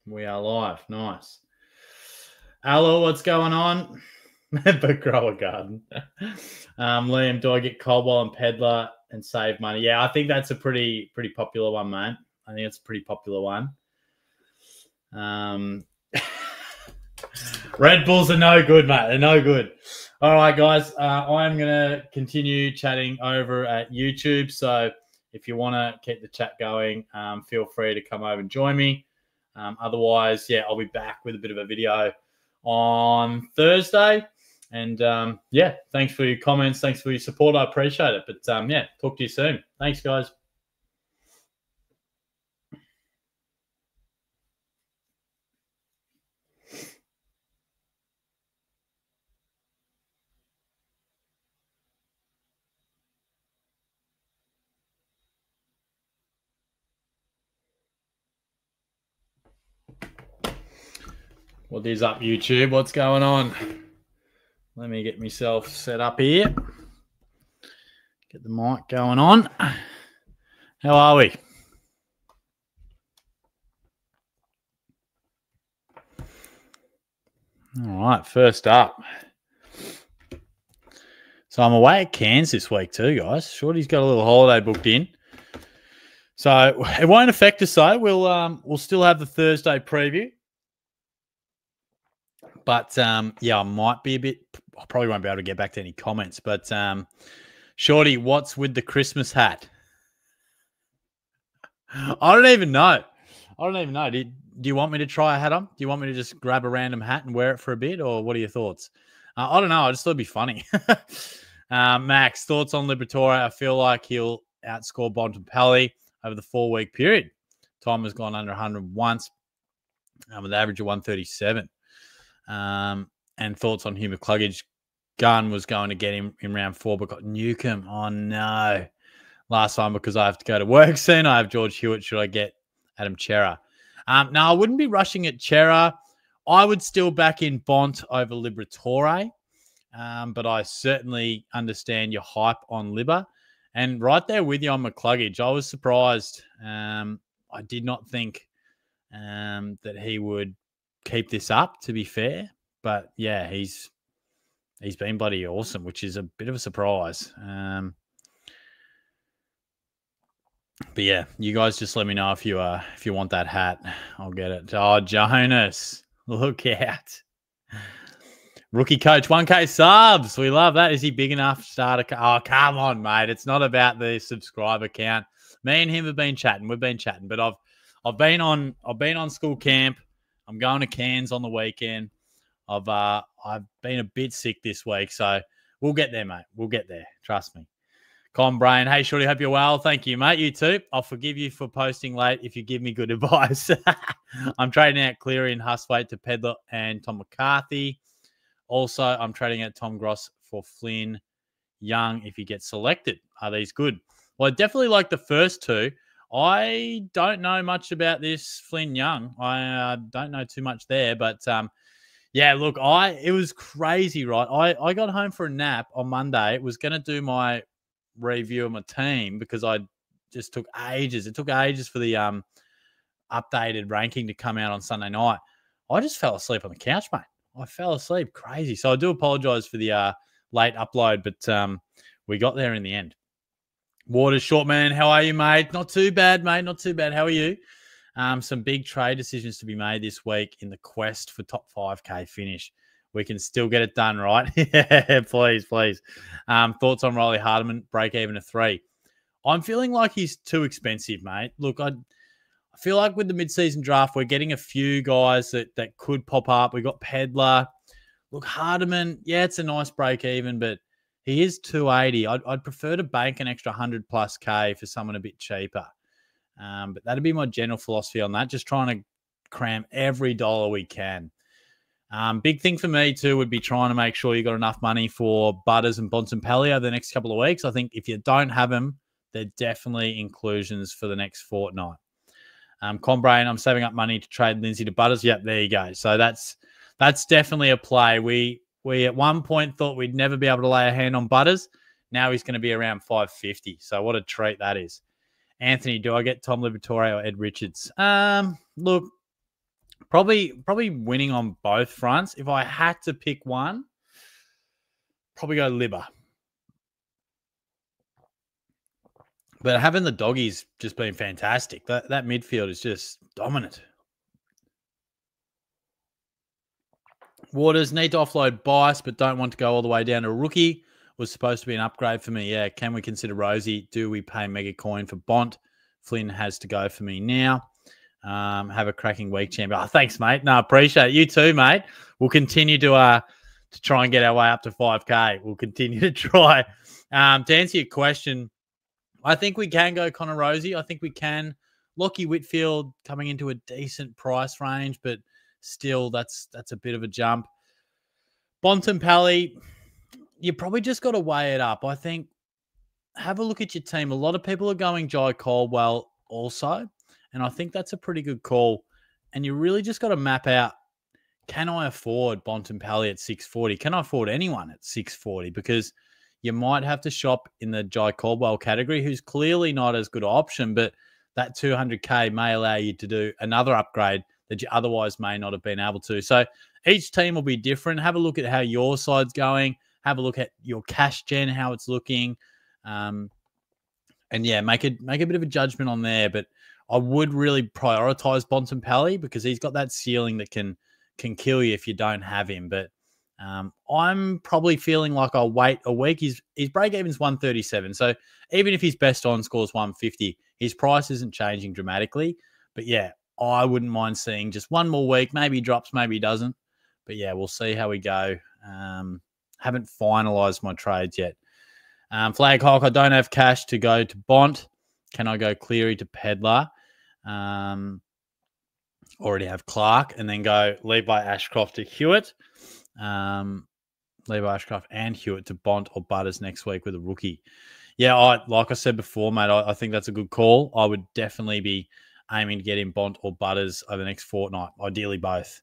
We are live. Nice. Hello, what's going on? But grow a garden. Liam, do I get Caldwell and Peddler and save money? Yeah, I think that's a pretty popular one, mate. I think it's a pretty popular one. Red Bulls are no good, mate. They're no good. All right, guys. I'm going to continue chatting over at YouTube. So if you want to keep the chat going, feel free to come over and join me. Otherwise, yeah, I'll be back with a bit of a video on Thursday. And yeah, thanks for your comments. Thanks for your support. I appreciate it. But yeah, talk to you soon. Thanks, guys. What is up, YouTube? What's going on? Let me get myself set up here. Get the mic going on. How are we? All right, first up. So I'm away at Cairns this week too, guys. Shorty's got a little holiday booked in. So it won't affect us though. We'll still have the Thursday preview. But yeah, I might be a bit. I probably won't be able to get back to any comments. But Shorty, what's with the Christmas hat? I don't even know. Do you want me to try a hat on? Do you want me to just grab a random hat and wear it for a bit, or what are your thoughts? I don't know. I just thought it'd be funny. Max, thoughts on Liberatore? I feel like he'll outscore Bontempelli over the 4-week period. Tom has gone under 100 once with an average of 137. And thoughts on Hugh McCluggage. Gunn was going to get him in round 4, but got Newcomb. Oh, no. Last time because I have to go to work soon. I have George Hewitt. Should I get Adam Chera? No, I wouldn't be rushing at Chera. I would still back in Bont over Liberatore. But I certainly understand your hype on Libba. And right there with you on McCluggage, I was surprised. I did not think that he would keep this up, to be fair. But yeah, he's been bloody awesome, which is a bit of a surprise. But yeah, you guys just let me know if you want that hat. I'll get it. Oh, Jonas, look out. Rookie coach, 1K subs. We love that. Is he big enough to start a... Oh, come on, mate. It's not about the subscriber count. Me and him have been chatting. We've been chatting, but I've been on school camp. I'm going to Cairns on the weekend. I've been a bit sick this week, so we'll get there, mate. We'll get there. Trust me. Con Brain, hey, Shorty, hope you're well. Thank you, mate. You too. I'll forgive you for posting late if you give me good advice. I'm trading out Cleary and Hustwaite to Pedler and Tom McCarthy. Also, I'm trading out Tom Gross for Flynn Young if he gets selected. Are these good? Well, I definitely like the first two. I don't know much about this Flynn Young. I don't know too much there, but yeah, look, it was crazy, right? I got home for a nap on Monday. Was going to do my review of my team because I just took ages. It took ages for the updated ranking to come out on Sunday night. I just fell asleep on the couch, mate. I fell asleep. Crazy. So I do apologize for the late upload, but we got there in the end. Waters, short man, how are you, mate? Not too bad, mate. Not too bad. How are you? Some big trade decisions to be made this week in the quest for top 5K finish. We can still get it done, right? Yeah, please. Thoughts on Riley Hardiman, break even to 3. I'm feeling like he's too expensive, mate. Look, I feel like with the mid-season draft, we're getting a few guys that could pop up. We got Pedler. Look, Hardiman, yeah, it's a nice break even, but he is 280. I'd prefer to bank an extra 100 plus K for someone a bit cheaper. But that'd be my general philosophy on that. Just trying to cram every dollar we can. Big thing for me too would be trying to make sure you got enough money for Butters and Bontempelli over the next couple of weeks. I think if you don't have them, they're definitely inclusions for the next fortnight. Combrain, I'm saving up money to trade Lindsay to Butters. Yep, there you go. So that's definitely a play. We at one point thought we'd never be able to lay a hand on Butters. Now he's going to be around 550. So what a treat that is. Anthony, do I get Tom Liberatore or Ed Richards? Look, Probably winning on both fronts. If I had to pick one, probably go Libba. But having the doggies just been fantastic. That midfield is just dominant. Waters need to offload Bice, but don't want to go all the way down to rookie. Was supposed to be an upgrade for me. Yeah, can we consider Rosie? Do we pay mega coin for Bont? Flynn has to go for me now. Have a cracking week, champion. Oh, thanks, mate. No, appreciate it. You too, mate. We'll continue to try and get our way up to 5K. We'll continue to try. To answer your question, I think we can go Connor Rosie. I think we can. Lockie Whitfield coming into a decent price range, but still, that's a bit of a jump. Bontempelli, you probably just got to weigh it up. I think have a look at your team. A lot of people are going Jai Caldwell also, and I think that's a pretty good call. And you really just got to map out, can I afford Bontempelli at 640? Can I afford anyone at 640? Because you might have to shop in the Jai Caldwell category, who's clearly not as good an option, but that 200K may allow you to do another upgrade that you otherwise may not have been able to. So each team will be different. Have a look at how your side's going. Have a look at your cash gen, how it's looking. And yeah, make a bit of a judgment on there. But I would really prioritize Bontempelli because he's got that ceiling that can kill you if you don't have him. But I'm probably feeling like I'll wait a week. His break even's 137. So even if his best on scores 150, his price isn't changing dramatically. But yeah, I wouldn't mind seeing just one more week. Maybe he drops, maybe he doesn't. But yeah, we'll see how we go. Haven't finalized my trades yet. Flag Hawk, I don't have cash to go to Bont. Can I go Cleary to Pedlar? Already have Clark, and then go Levi Ashcroft to Hewitt. Levi Ashcroft and Hewitt to Bont or Butters next week with a rookie. Yeah, like I said before, mate, I think that's a good call. I would definitely be aiming to get in Bont or Butters over the next fortnight, ideally both.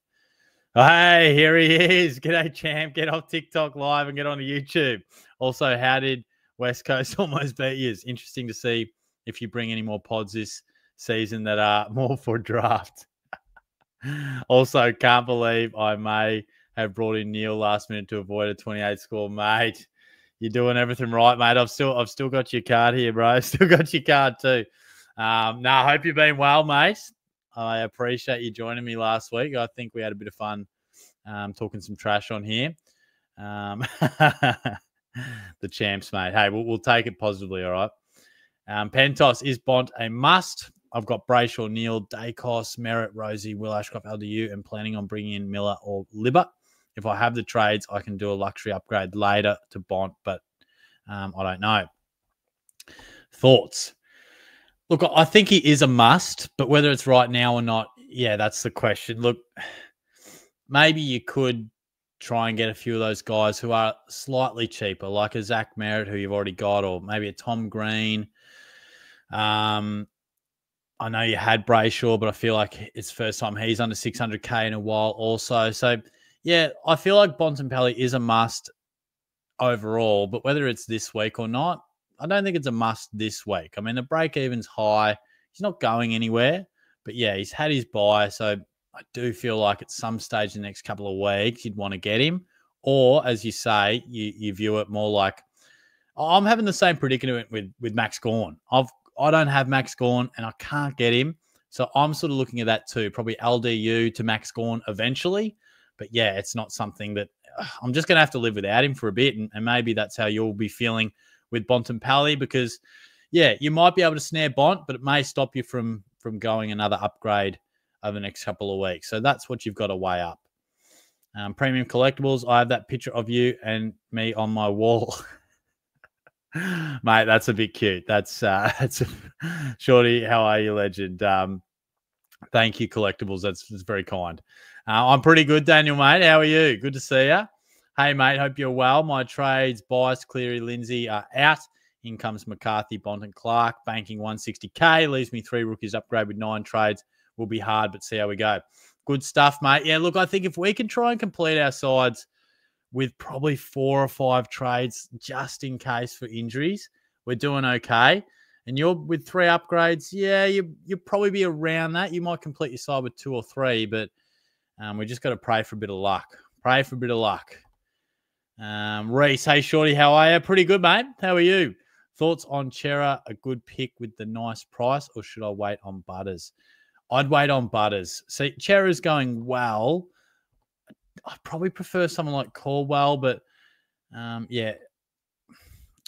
Oh, hey, here he is. G'day, champ. Get off TikTok live and get onto YouTube. Also, how did West Coast almost beat you? It's interesting to see if you bring any more pods this season that are more for draft. Also, can't believe I may have brought in Neil last minute to avoid a 28 score, mate. You're doing everything right, mate. I've still got your card here, bro. Still got your card too. I hope you've been well, mate. I appreciate you joining me last week. I think we had a bit of fun talking some trash on here. The champs, mate. Hey, we'll take it positively, all right? Pentos, is Bont a must? I've got Brayshaw, Neil, Dacos, Merritt, Rosie, Will Ashcroft, LDU, and planning on bringing in Miller or Libba. If I have the trades, I can do a luxury upgrade later to Bont, but I don't know. Thoughts? Look, I think he is a must, but whether it's right now or not, yeah, that's the question. Look, maybe you could try and get a few of those guys who are slightly cheaper, like a Zach Merritt who you've already got, or maybe a Tom Green. I know you had Brayshaw, but I feel like it's the first time he's under 600K in a while also. So, yeah, I feel like Bontempelli is a must overall, but whether it's this week or not, I don't think it's a must this week. I mean, the break-even's high. He's not going anywhere, but yeah, he's had his buy. So I do feel like at some stage in the next couple of weeks, you'd want to get him. Or, as you say, you view it more like, I'm having the same predicament with Max Gawn. I don't have Max Gawn and I can't get him. So I'm sort of looking at that too. Probably LDU to Max Gawn eventually. But yeah, it's not something that I'm just going to have to live without him for a bit. And maybe that's how you'll be feeling with Bontempelli because, yeah, you might be able to snare Bont, but it may stop you from going another upgrade over the next couple of weeks. So that's what you've got to weigh up. Premium collectibles, I have that picture of you and me on my wall. Mate, that's a bit cute. That's Shorty, how are you, legend? Thank you, collectibles. That's very kind. I'm pretty good, Daniel, mate. How are you? Good to see you. Hey, mate, hope you're well. My trades, Bice, Cleary, Lindsay are out. In comes McCarthy, Bont, and Clark. Banking 160K. Leaves me 3 rookies upgrade with 9 trades. Will be hard, but see how we go. Good stuff, mate. Yeah, look, I think if we can try and complete our sides with probably 4 or 5 trades just in case for injuries, we're doing okay. And you're with 3 upgrades, yeah, you'll probably be around that. You might complete your side with 2 or 3, but We just got to pray for a bit of luck. Pray for a bit of luck. Reese, hey, Shorty, how are you? Pretty good, mate. How are you? Thoughts on Chera, a good pick with the nice price, or should I wait on Butters? I'd wait on Butters. See, Chera's going well. I'd probably prefer someone like Caldwell, but yeah.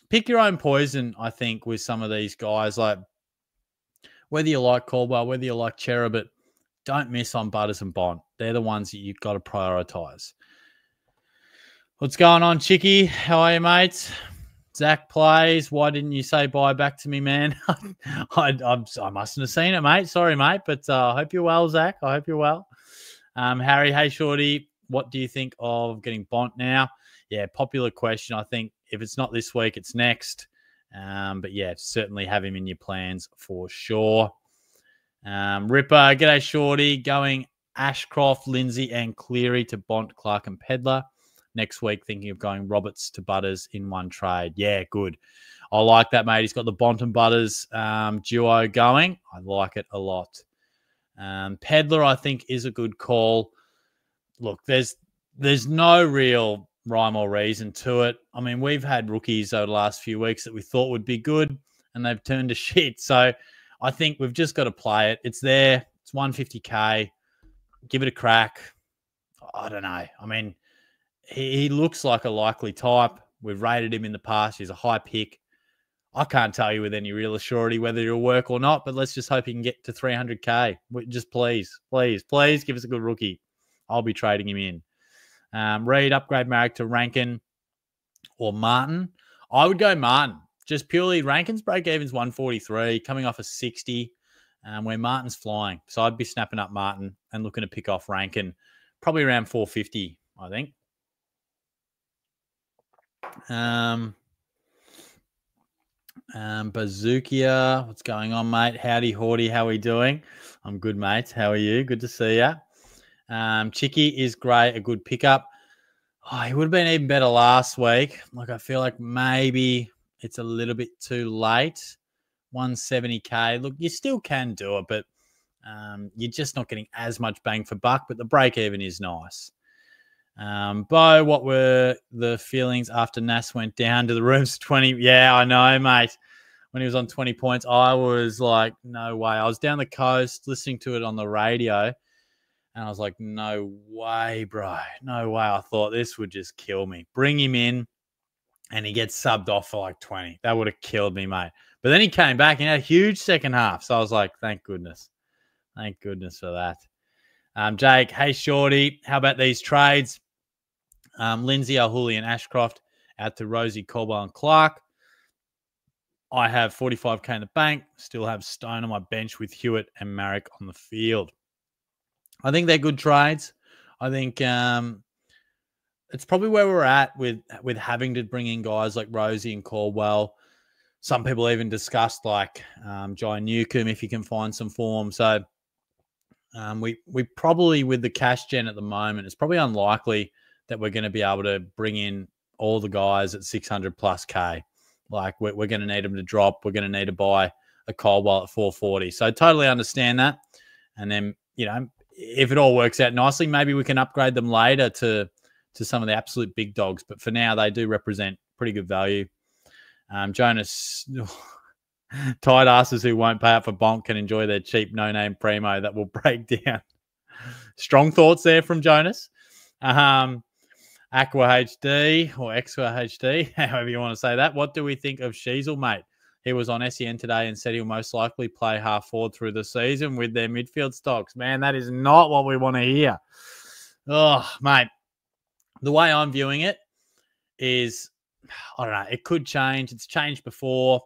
Pick your own poison, I think, with some of these guys. Like, whether you like Caldwell, whether you like Chera, but don't miss on Butters and Bond. They're the ones that you've got to prioritise. What's going on, Chicky? How are you, mates? Zach plays. Why didn't you say bye back to me, man? I mustn't have seen it, mate. Sorry, mate. But I hope you're well, Zach. I hope you're well. Harry, hey, Shorty. What do you think of getting Bont now? Yeah, popular question. I think if it's not this week, it's next. But yeah, certainly have him in your plans for sure. Ripper, g'day, Shorty. Going Ashcroft, Lindsay, and Cleary to Bont, Clark, and Pedler. Next week, thinking of going Roberts to Butters in one trade. Yeah, good. I like that, mate. He's got the Bont and Butters duo going. I like it a lot. Pedler, I think, is a good call. Look, there's no real rhyme or reason to it. I mean, we've had rookies over the last few weeks that we thought would be good, and they've turned to shit. So I think we've just got to play it. It's there. It's 150K. Give it a crack. I don't know. I mean, he looks like a likely type. We've rated him in the past. He's a high pick. I can't tell you with any real assurity whether he'll work or not, but let's just hope he can get to 300K. Just please give us a good rookie. I'll be trading him in. Reed, upgrade Marek to Rankin or Martin. I would go Martin. Just purely Rankin's break-even's 143, coming off a 60, where Martin's flying. So I'd be snapping up Martin and looking to pick off Rankin, probably around 450, I think. Bazookia, what's going on, mate? Howdy, Horty, how are we doing? I'm good, mate. How are you? Good to see you. Chicky is great, a good pickup. Oh, he would have been even better last week. Like, I feel like maybe it's a little bit too late. 170K. Look, you still can do it, but you're just not getting as much bang for buck, but the break even is nice. Bo, what were the feelings after Nas went down to the rooms 20? Yeah, I know, mate. When he was on 20 points, I was like, no way. I was down the coast listening to it on the radio, and I was like, no way, bro. No way. I thought this would just kill me. Bring him in, and he gets subbed off for like 20. That would have killed me, mate. But then he came back and had a huge second half. So I was like, thank goodness. Thank goodness for that. Jake, hey, Shorty. How about these trades? Lindsay, Alhuli, and Ashcroft out to Rosie, Caldwell, and Clark. I have 45K in the bank. Still have Stone on my bench with Hewitt and Marek on the field. I think they're good trades. I think it's probably where we're at with having to bring in guys like Rosie and Caldwell. Some people even discussed like Jai Newcomb if you can find some form. So we probably, with the cash gen at the moment, it's probably unlikely that we're going to be able to bring in all the guys at 600 plus K. Like, we're going to need them to drop. We're going to need to buy a Caldwell at 440. So totally understand that. And then, you know, if it all works out nicely, maybe we can upgrade them later to some of the absolute big dogs. But for now, they do represent pretty good value. Jonas, tight asses who won't pay up for bonk can enjoy their cheap no-name primo that will break down. Strong thoughts there from Jonas. Aqua HD or Exua HD, however you want to say that. What do we think of Sheasel, mate? He was on SEN today and said he'll most likely play half forward through the season with their midfield stocks. Man, that is not what we want to hear. Oh, mate. The way I'm viewing it is, I don't know, it could change. It's changed before.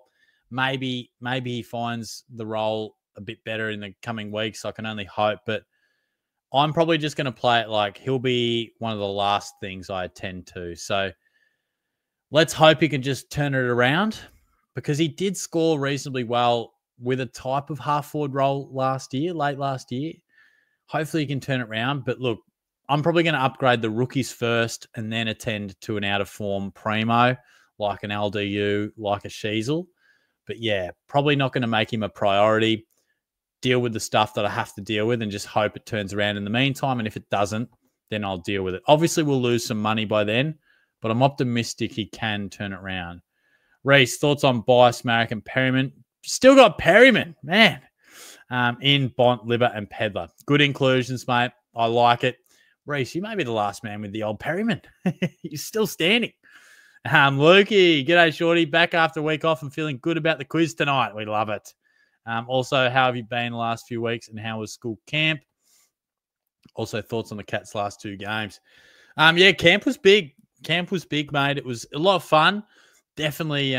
Maybe he finds the role a bit better in the coming weeks. I can only hope, but I'm probably just going to play it like he'll be one of the last things I attend to. So let's hope he can just turn it around, because he did score reasonably well with a type of half-forward role late last year. Hopefully he can turn it around. But look, I'm probably going to upgrade the rookies first and then attend to an out-of-form primo, like an LDU, like a Sheasel. But yeah, probably not going to make him a priority. deal with the stuff that I have to deal with and just hope it turns around in the meantime. And if it doesn't, then I'll deal with it. Obviously, we'll lose some money by then, but I'm optimistic he can turn it around. Reese, thoughts on Bias, Marek, and Perryman? Still got Perryman, man. In Bont, Libber, and Pedler. Good inclusions, mate. I like it. Reese, you may be the last man with the old Perryman. He's still standing. Lukey, g'day, Shorty. Back after a week off and feeling good about the quiz tonight. We love it. Also, how have you been the last few weeks and how was school camp? Also, thoughts on the Cats' last 2 games. Yeah, camp was big. Camp was big, mate. It was a lot of fun. Definitely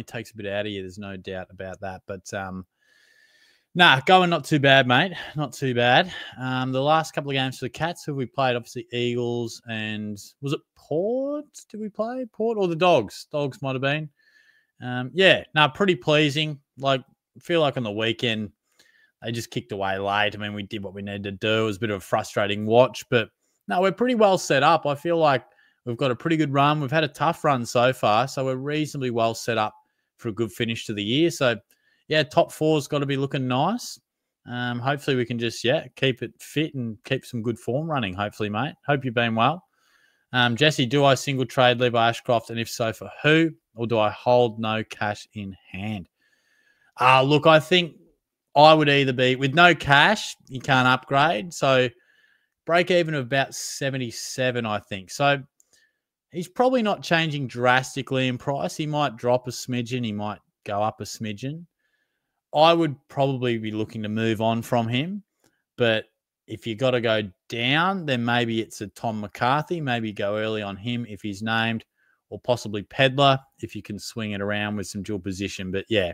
takes a bit out of you. There's no doubt about that. But going not too bad, mate. Not too bad. The last couple of games for the Cats, who we played, obviously Eagles and was it Port? Did we play Port or the Dogs? Dogs might have been. Pretty pleasing. Like, feel like on the weekend they just kicked away late. I mean, we did what we needed to do. It was a bit of a frustrating watch, but no, we're pretty well set up. I feel like we've got a pretty good run. We've had a tough run so far, so we're reasonably well set up for a good finish to the year. So, yeah, top 4's got to be looking nice. Hopefully we can just, keep it fit and keep some good form running, hopefully, mate. Hope you've been well. Jesse, do I single trade Levi Ashcroft, and if so, for who? Or do I hold no cash in hand? Look, I think I would either be, with no cash, you can't upgrade. So break even of about 77, I think. So he's probably not changing drastically in price. He might drop a smidgen. He might go up a smidgen. I would probably be looking to move on from him. But if you got to go down, then maybe it's a Tom McCarthy. Maybe go early on him if he's named, or possibly Pedler if you can swing it around with some dual position. But yeah,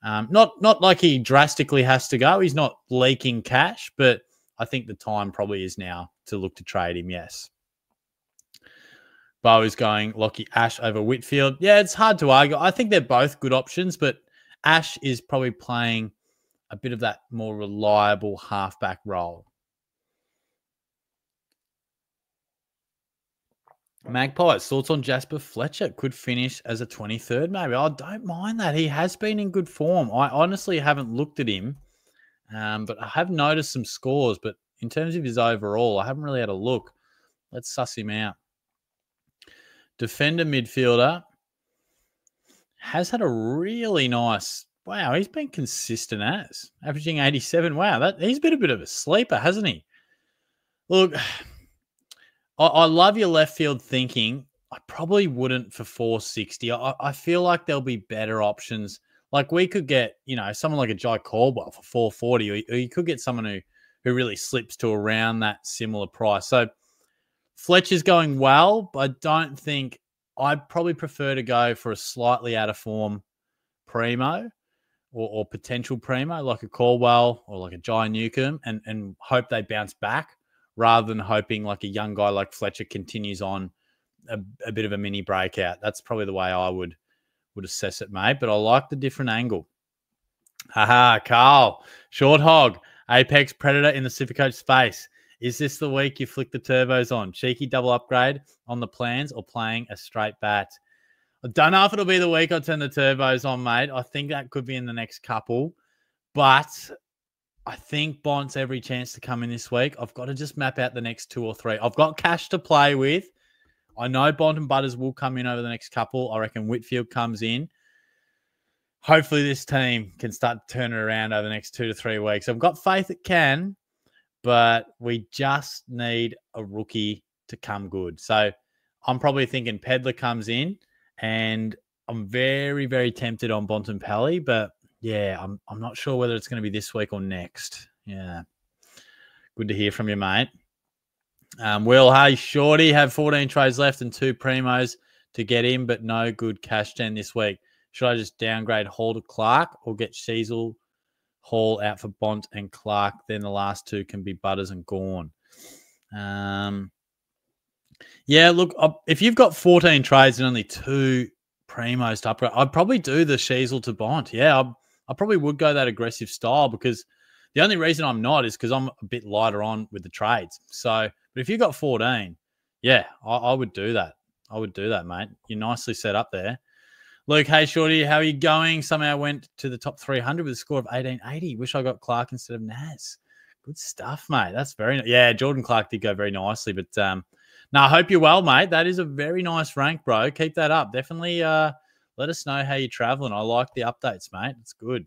not like he drastically has to go. He's not leaking cash, but I think the time probably is now to look to trade him, yes. Bo is going Lockie Ash over Whitfield. Yeah, it's hard to argue. I think they're both good options, but Ash is probably playing a bit of that more reliable halfback role. Magpies, thoughts on Jasper Fletcher? Could finish as a 23rd, maybe. I don't mind that. He has been in good form. I honestly haven't looked at him, but I have noticed some scores. But in terms of his overall, I haven't really had a look. Let's suss him out. Defender midfielder. Has had a really nice... Wow, he's been consistent as. Averaging 87. Wow, he's been a bit of a sleeper, hasn't he? Look... I love your left field thinking. I probably wouldn't for 460. I feel like there'll be better options. Like we could get, someone like a Jai Caldwell for 440, or you could get someone who really slips to around that similar price. So Fletcher's going well, but I don't think I'd probably prefer to go for a slightly out of form primo or potential primo, like a Caldwell or like a Jai Newcomb, and hope they bounce back, rather than hoping like a young guy like Fletcher continues on a bit of a mini breakout. That's probably the way I would assess it, mate. But I like the different angle. Carl. Short hog. Apex Predator in the SuperCoach space. Is this the week you flick the turbos on? Cheeky double upgrade on the plans or playing a straight bat? I don't know if it'll be the week I turn the turbos on, mate. I think that could be in the next couple. But... I think Bont's every chance to come in this week. I've got to just map out the next 2 or 3. I've got cash to play with. I know Bont and Butters will come in over the next couple. I reckon Whitfield comes in. Hopefully this team can start to turn it around over the next 2 to 3 weeks. I've got faith it can, but we just need a rookie to come good. So I'm probably thinking Pedler comes in, and I'm very, very tempted on Bontempelli, but yeah, I'm not sure whether it's going to be this week or next. Yeah. Good to hear from you, mate. Will, hey, Shorty, have 14 trades left and 2 primos to get in, but no good cash gen this week. Should I just downgrade Hall to Clark or get Sheasel, Hall out for Bont and Clark? Then the last 2 can be Butters and Gorn. Yeah, look, if you've got 14 trades and only 2 primos to upgrade, I'd probably do the Sheasel to Bont. Yeah, I probably would go that aggressive style, because the only reason I'm not is because I'm a bit lighter on with the trades. So, but if you got 14, yeah, I would do that. I would do that, mate. You're nicely set up there. Luke, hey, Shorty, how are you going? Somehow went to the top 300 with a score of 1880. Wish I got Clark instead of Naz. Good stuff, mate. That's very, yeah, Jordan Clark did go very nicely. But no, I hope you're well, mate. That is a very nice rank, bro. Keep that up. Definitely let us know how you're traveling. I like the updates, mate. It's good.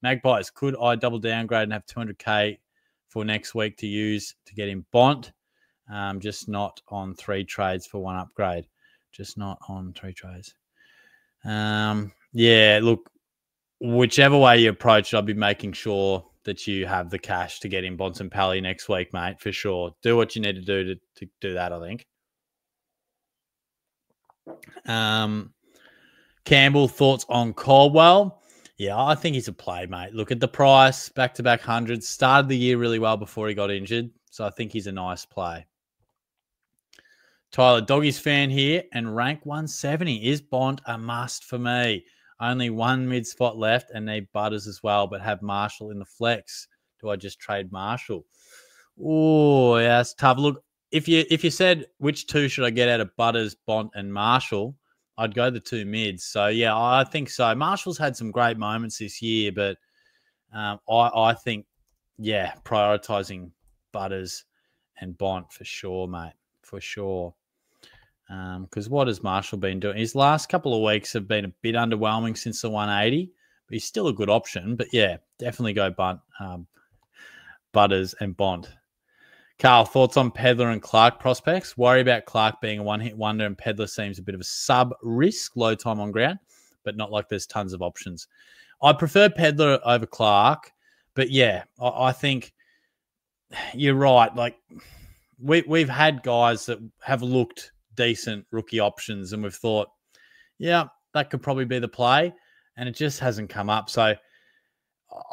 Magpies, could I double downgrade and have 200K for next week to use to get him Bont? Just not on 3 trades for 1 upgrade. Just not on 3 trades. Yeah, look, whichever way you approach it, I'll be making sure that you have the cash to get in Bontempelli next week, mate, for sure. Do what you need to do to do that, I think. Campbell, thoughts on Caldwell? Yeah, I think he's a play, mate. Look at the price, back-to-back hundreds. Started the year really well before he got injured, so I think he's a nice play. Tyler, Doggies fan here, and rank 170. Is Bond a must for me? Only 1 mid spot left and need Butters as well, but have Marshall in the flex. Do I just trade Marshall? Oh, yeah, that's tough. Look, if you said which 2 should I get out of Butters, Bond, and Marshall, I'd go the 2 mids. So, yeah, I think so. Marshall's had some great moments this year, but I think, yeah, prioritizing Butters and Bond for sure, mate, for sure. Because what has Marshall been doing? His last couple of weeks have been a bit underwhelming since the 180, but he's still a good option. But, yeah, definitely go Butters and Bond. Carl, thoughts on Pedler and Clark prospects? Worry about Clark being a one-hit wonder, and Pedler seems a bit of a sub-risk, low time on ground, but not like there's tons of options. I prefer Pedler over Clark, but yeah, I think you're right. Like we've had guys that have looked decent rookie options, and we've thought, yeah, that could probably be the play, and it just hasn't come up. So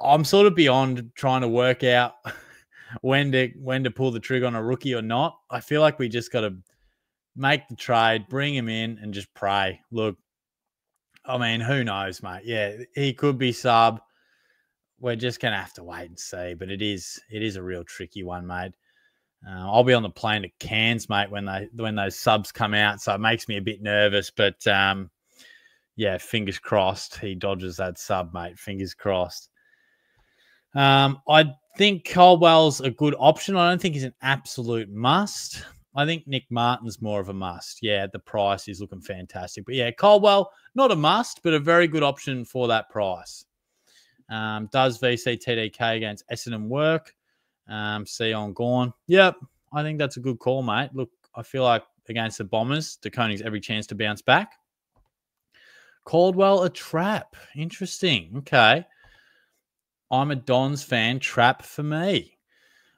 I'm sort of beyond trying to work out when to pull the trigger on a rookie or not. I feel like we just got to make the trade, bring him in, and just pray. Look, I mean, who knows, mate? Yeah, he could be sub. We're just gonna have to wait and see. But it is a real tricky one, mate. I'll be on the plane to Cairns, mate, when those subs come out, so it makes me a bit nervous. But yeah, fingers crossed he dodges that sub, mate. Fingers crossed. I think Caldwell's a good option. I don't think he's an absolute must. I think Nick Martin's more of a must. Yeah, the price is looking fantastic. But yeah, Caldwell, not a must, but a very good option for that price. Does VC TDK against Essendon work? Sion gone. Yep, I think that's a good call, mate. Look, I feel like against the Bombers, DeConing's every chance to bounce back. Caldwell, a trap. Interesting. Okay. I'm a Dons fan. Trap for me.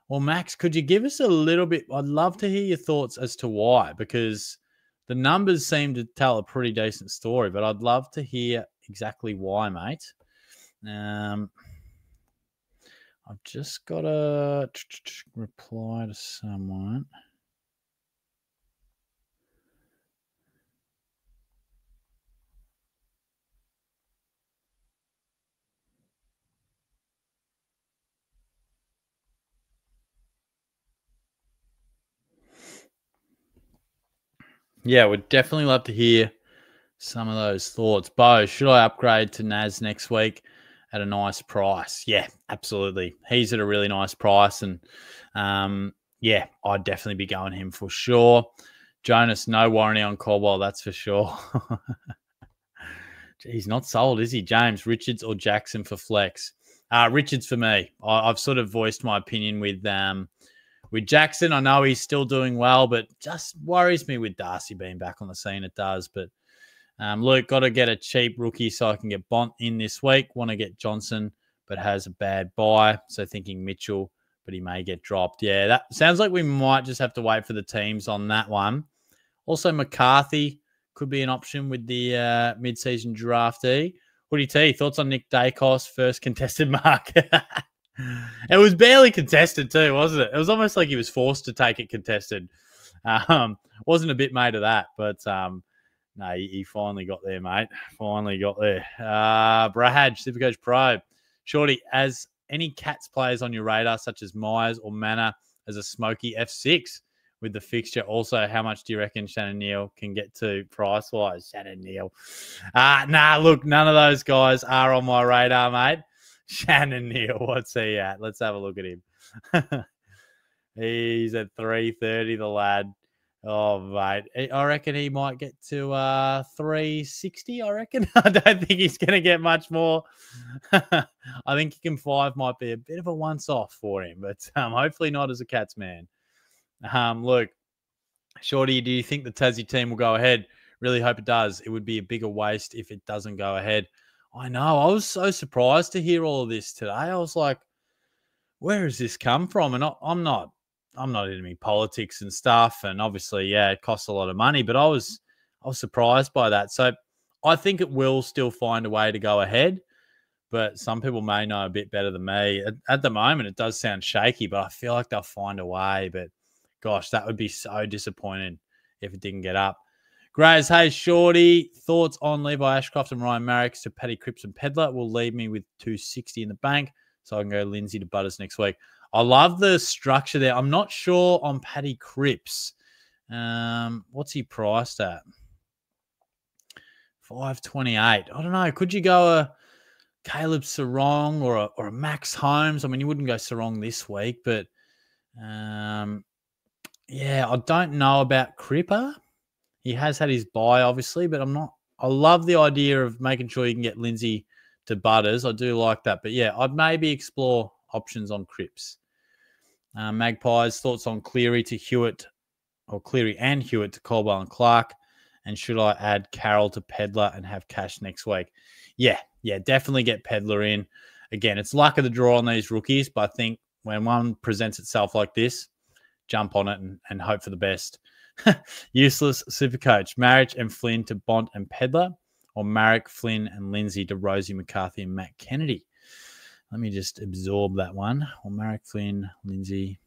Well, Max, could you give us a little bit? I'd love to hear your thoughts as to why, because the numbers seem to tell a pretty decent story, but I'd love to hear exactly why, mate. I've just got to reply to someone. Yeah, we'd definitely love to hear some of those thoughts. Bo, should I upgrade to Naz next week at a nice price? Yeah, absolutely. He's at a really nice price. And yeah, I'd definitely be going him for sure. Jonas, no warranty on Caldwell, that's for sure. He's not sold, is he? James, Richards or Jackson for flex? Richards for me. I've sort of voiced my opinion with Jackson. I know he's still doing well, but just worries me with Darcy being back on the scene. It does. But Luke, got to get a cheap rookie so I can get Bont in this week. Want to get Johnson, but has a bad buy. So thinking Mitchell, but he may get dropped. Yeah, that sounds like we might just have to wait for the teams on that one. Also, McCarthy could be an option with the mid-season draftee. Hoodie T, thoughts on Nick Dacos' first contested mark? It was barely contested too, wasn't it? It was almost like he was forced to take it contested. Wasn't a bit made of that, but no, he finally got there, mate. Finally got there. Brad, SuperCoach Pro. Shorty, as any Cats players on your radar, such as Myers or Manor, as a smoky F6 with the fixture. Also, how much do you reckon Shannon Neal can get to price-wise? Shannon Neal. Nah, look, none of those guys are on my radar, mate. Shannon Neal, what's he at? Let's have a look at him. He's at 330, the lad. Oh, mate. I reckon he might get to 360, I reckon. I don't think he's going to get much more. I think Kick 5 might be a bit of a once-off for him, but hopefully not as a Cats man. Look, Shorty, do you think the Tassie team will go ahead? Really hope it does. It would be a bigger waste if it doesn't go ahead. I know. I was so surprised to hear all of this today. I was like, where has this come from? And I'm not into any politics and stuff. And obviously, yeah, it costs a lot of money, but I was surprised by that. So I think it will still find a way to go ahead, but some people may know a bit better than me. At the moment, it does sound shaky, but I feel like they'll find a way. But gosh, that would be so disappointing if it didn't get up. Grays, hey, Shorty, thoughts on Levi Ashcroft and Ryan Marrix to Paddy Cripps and Pedler will leave me with 260 in the bank, so I can go Lindsay to Butters next week. I love the structure there. I'm not sure on Paddy Cripps. What's he priced at? 528. I don't know. Could you go a Caleb Sarong or a Max Holmes? I mean, you wouldn't go Sarong this week, but yeah, I don't know about Cripper. He has had his bye, obviously, but I love the idea of making sure you can get Lindsay to Butters. I do like that. But yeah, I'd maybe explore options on Cripps. Magpies, thoughts on Cleary to Hewitt, or Cleary and Hewitt to Caldwell and Clark. And should I add Carroll to Pedler and have cash next week? Yeah, definitely get Pedler in. Again, it's luck of the draw on these rookies, but I think when one presents itself like this, jump on it and hope for the best. Useless Supercoach. Marriage and Flynn to Bont and Pedler, or Marek, Flynn, and Lindsay to Rosie McCarthy and Matt Kennedy. Let me just absorb that one. Or Marek, Flynn, Lindsay.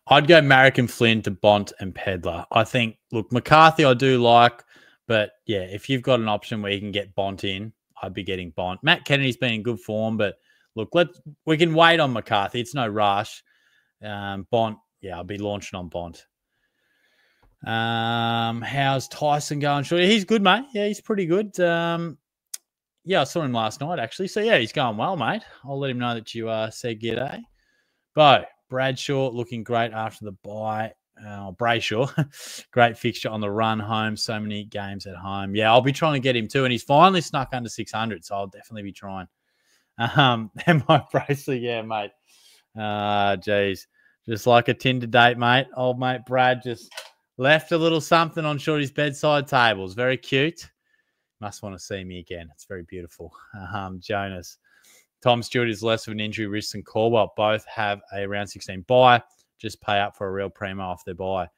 I'd go Marek and Flynn to Bont and Pedler. I think, look, McCarthy I do like, but yeah, if you've got an option where you can get Bont in, I'd be getting Bont. Matt Kennedy's been in good form, but look, we can wait on McCarthy. It's no rush. Bont, yeah, I'll be launching on Bont. How's Tyson going? Sure, he's good, mate. Yeah, he's pretty good. Yeah, I saw him last night, actually. So, yeah, he's going well, mate. I'll let him know that you said g'day. Bo, Bradshaw looking great after the bye. Brayshaw, great fixture on the run home. So many games at home. Yeah, I'll be trying to get him too. And he's finally snuck under 600, so I'll definitely be trying. And my Braceley, yeah, mate. Geez. Just like a Tinder date, mate. Old mate Brad just left a little something on Shorty's bedside table. It's very cute. Must want to see me again. It's very beautiful. Jonas. Tom Stewart is less of an injury risk than Caldwell. Both have a round 16 bye. Just pay up for a real primo off their bye.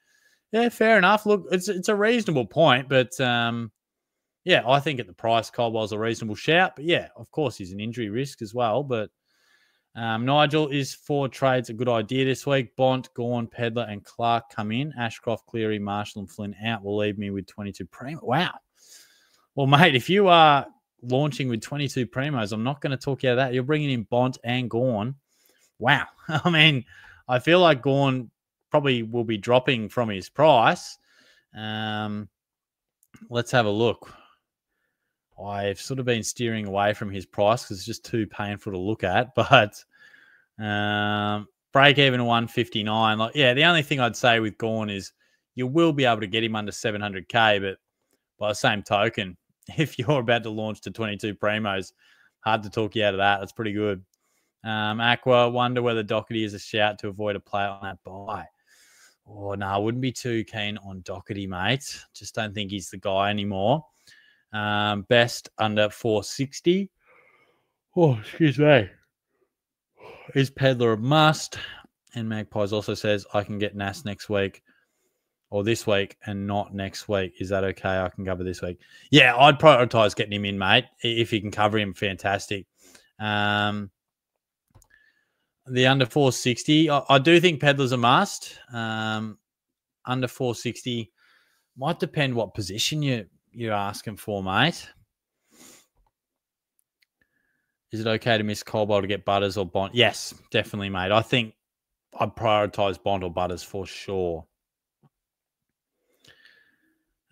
Yeah, fair enough. Look, it's a reasonable point, but yeah, I think at the price, Caldwell's a reasonable shout. But yeah, of course, he's an injury risk as well. But Nigel, is 4 trades a good idea this week? Bont, Gawn, Pedler, and Clark come in. Ashcroft, Cleary, Marshall, and Flynn out will leave me with 22 primo. Wow. Well, mate, if you are launching with 22 primos, I'm not going to talk you out of that. You're bringing in Bont and Gawn. Wow. I mean, I feel like Gawn probably will be dropping from his price. Let's have a look. I've sort of been steering away from his price because it's just too painful to look at. But break even to 159. Like, yeah, the only thing I'd say with Gawn is you will be able to get him under 700K, but by the same token, if you're about to launch to 22 primos, hard to talk you out of that. That's pretty good. Aqua, wonder whether Doherty is a shout to avoid a play on that buy. Oh, no, I wouldn't be too keen on Doherty, mate. Just don't think he's the guy anymore. Best under 460. Oh, excuse me. Is Pedler a must? And Magpies also says, I can get Nas next week. Or this week and not next week. Is that okay? I can cover this week. Yeah, I'd prioritize getting him in, mate. If you can cover him, fantastic. The under 460, I do think Pedler's a must. Under 460 might depend what position you're asking for, mate. Is it okay to miss Caldwell to get Butters or Bont? Yes, definitely, mate. I think I'd prioritise Bont or Butters for sure.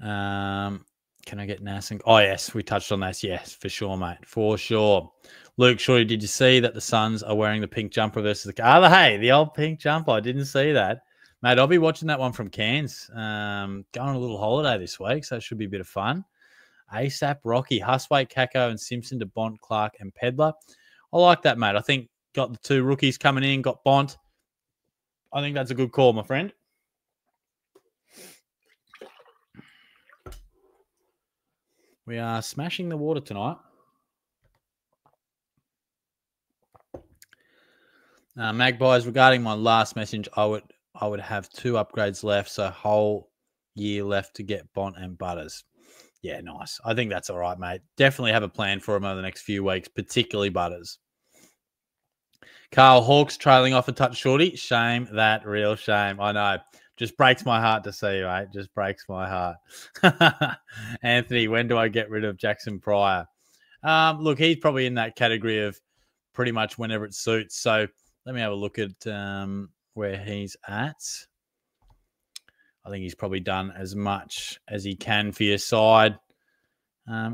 Can I get Nass? Oh, yes, we touched on this. Yes, for sure, mate. For sure. Luke, surely did you see that the Suns are wearing the pink jumper versus the... Oh, hey, the old pink jumper. I didn't see that. Mate, I'll be watching that one from Cairns. Going on a little holiday this week, so it should be a bit of fun. ASAP, Rocky, Huswaite, Kako, and Simpson to Bont, Clark, and Pedler. I like that, mate. I think got the 2 rookies coming in, got Bont. I think that's a good call, my friend. We are smashing the water tonight. Magpies, regarding my last message, I would have 2 upgrades left, so whole year left to get Bont and Butters. Yeah, nice. I think that's all right, mate. Definitely have a plan for him over the next few weeks, particularly Butters. Carl Hawks trailing off a touch shorty. Shame that, real shame. I know. Just breaks my heart to see, mate. Just breaks my heart. Anthony, when do I get rid of Jackson Pryor? Look, he's probably in that category of pretty much whenever it suits. So let me have a look at where he's at. I think he's probably done as much as he can for your side.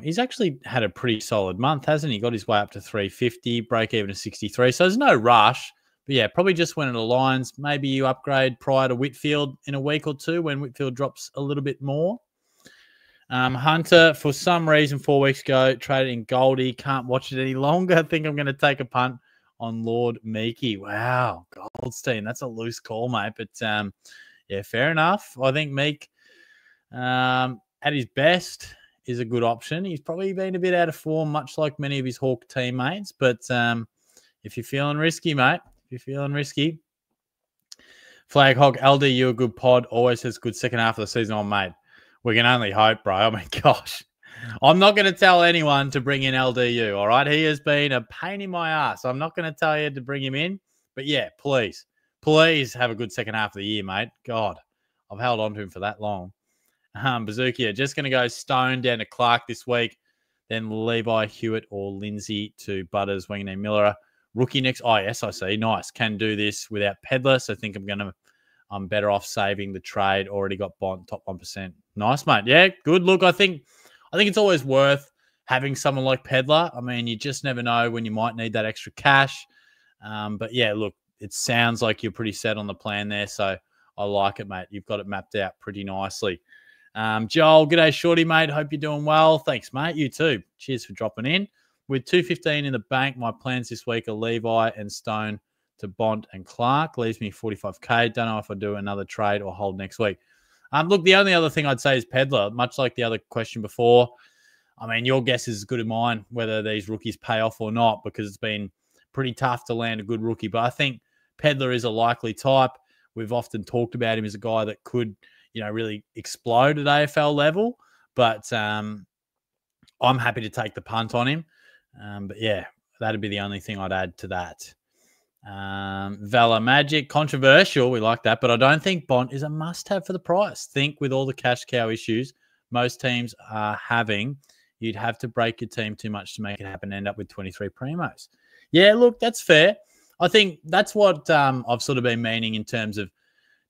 He's actually had a pretty solid month, hasn't he? Got his way up to 350, break even to 63. So there's no rush. But yeah, probably just when it aligns, maybe you upgrade prior to Whitfield in a week or two when Whitfield drops a little bit more. Hunter, for some reason, 4 weeks ago, traded in Goldie. Can't watch it any longer. I think I'm going to take a punt on Lord Meeky. Wow, Goldstein. That's a loose call, mate. But yeah, fair enough. I think Meek, at his best, is a good option. He's probably been a bit out of form, much like many of his Hawk teammates. But if you're feeling risky, mate, if you're feeling risky, Flag Hog, LD, you a good pod. Always has good second half of the season on, mate. We can only hope, bro. I mean, gosh. I'm not going to tell anyone to bring in LDU, all right? He has been a pain in my ass. I'm not going to tell you to bring him in. But, yeah, please have a good second half of the year, mate. God, I've held on to him for that long. Bazookia, just going to go Stone down to Clark this week. Then Levi, Hewitt, or Lindsay to Butters, Wanganeen, Miller. Rookie next. Oh, yes, I see. Nice. Can do this without Pedler. So I think I'm better off saving the trade. Already got Bont, top 1%. Nice, mate. Yeah, good. Look, I think it's always worth having someone like Pedler. I mean, you just never know when you might need that extra cash. But yeah, look, it sounds like you're pretty set on the plan there. So I like it, mate. You've got it mapped out pretty nicely. Joel, g'day, shorty, mate. Hope you're doing well. Thanks, mate. You too. Cheers for dropping in. With 215 in the bank, my plans this week are Levi and Stone to Bont and Clark. Leaves me 45K. Don't know if I do another trade or hold next week. Look, the only other thing I'd say is Pedler, much like the other question before. I mean, your guess is as good as mine whether these rookies pay off or not, because it's been pretty tough to land a good rookie. But I think Pedler is a likely type. We've often talked about him as a guy that could, really explode at AFL level. But I'm happy to take the punt on him. But yeah, that'd be the only thing I'd add to that. Valor Magic, controversial. We like that, but I don't think Bont is a must-have for the price. Think with all the cash cow issues most teams are having, you'd have to break your team too much to make it happen and end up with 23 primos. Yeah, look, that's fair. I think that's what I've sort of been meaning in terms of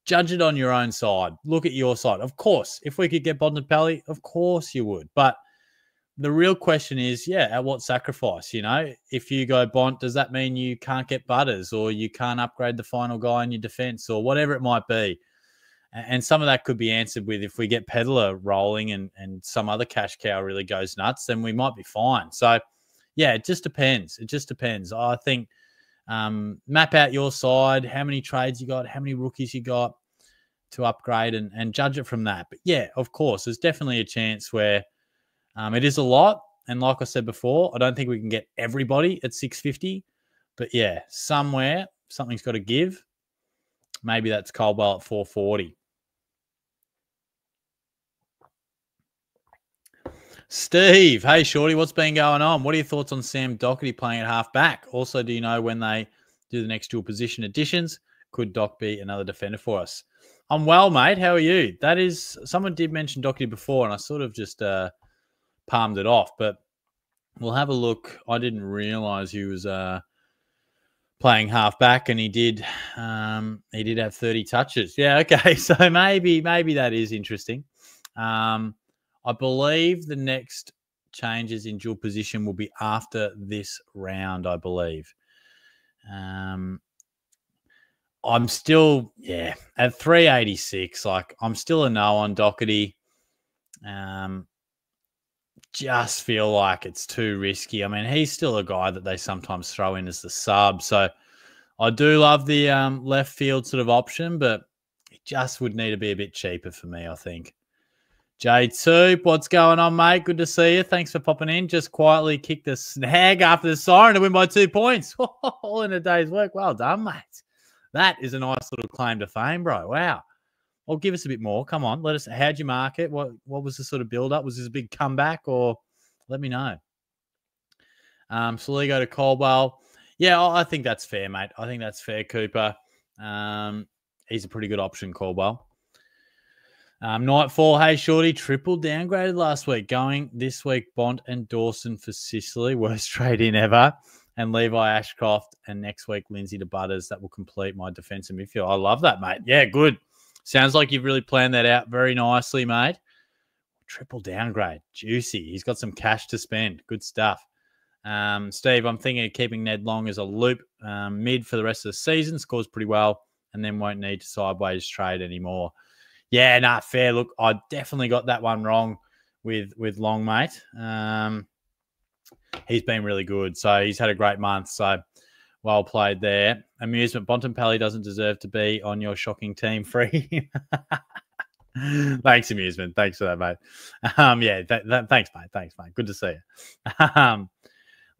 judge it on your own side. Look at your side. Of course, if we could get Bontempelli, of course you would. But the real question is, at what sacrifice? If you go Bont, does that mean you can't get Butters or you can't upgrade the final guy in your defense or whatever it might be? And some of that could be answered with if we get Pedler rolling and some other cash cow really goes nuts, then we might be fine. So, yeah, it just depends. It just depends. I think map out your side, how many trades you got, how many rookies you got to upgrade and judge it from that. But, yeah, of course, there's definitely a chance where it is a lot. And like I said before, I don't think we can get everybody at 650. But, yeah, somewhere something's got to give. Maybe that's Caldwell at 440. Steve, hey, Shorty, what's been going on? What are your thoughts on Sam Doherty playing at half-back? Also, do you know when they do the next dual position additions? Could Doc be another defender for us? I'm well, mate. How are you? Someone did mention Doherty before, and I sort of just palmed it off, but we'll have a look. I didn't realize he was playing halfback, and he did have 30 touches. Yeah, okay. So maybe that is interesting. I believe the next changes in dual position will be after this round, I believe. I'm still, at 386. Like, I'm still a no on Doherty. Just feel like it's too risky. I mean, he's still a guy that they sometimes throw in as the sub. So I do love the left field sort of option, but it just would need to be a bit cheaper for me, I think. Jade Soup, what's going on, mate? Good to see you. Thanks for popping in. Just quietly kicked the snag after the siren to win by 2 points. All in a day's work. Well done, mate. That is a nice little claim to fame, bro. Wow. Well, give us a bit more. Come on. How'd you mark it? What was the sort of build-up? Was this a big comeback, or let me know? Soligo to Caldwell. Yeah, I think that's fair, mate. I think that's fair, Cooper. He's a pretty good option, Caldwell. Nightfall, hey, Shorty, triple downgraded last week. Going this week, Bont and Dawson for Sicily. Worst trade-in ever. And Levi Ashcroft. And next week, Lindsay to Butters. That will complete my defensive midfield. I love that, mate. Yeah, good. Sounds like you've really planned that out very nicely, mate. Triple downgrade. Juicy. He's got some cash to spend. Good stuff. Steve, I'm thinking of keeping Ned Long as a loop mid for the rest of the season. Scores pretty well and then won't need to sideways trade anymore. Yeah, nah, fair. Look, I definitely got that one wrong with Long, mate. He's been really good. So he's had a great month. So well played there. Amusement. Bontempelli doesn't deserve to be on your shocking team. Free. Thanks, Amusement. Thanks for that, mate. Thanks, mate. Thanks, mate. Good to see you.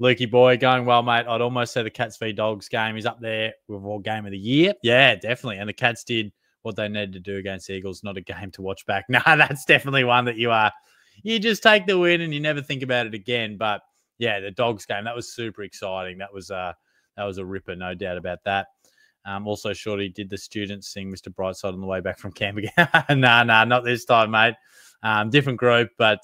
Lukey boy, going well, mate. I'd almost say the Cats v Dogs game is up there with all game of the year. Yeah, definitely. And the Cats did what they needed to do against Eagles. Not a game to watch back. No, that's definitely one that you just take the win and you never think about it again. But yeah, the Dogs game, that was super exciting. That was a ripper, no doubt about that. Also, Shorty, did the students sing Mr. Brightside on the way back from camp again? Nah, not this time, mate. Different group, but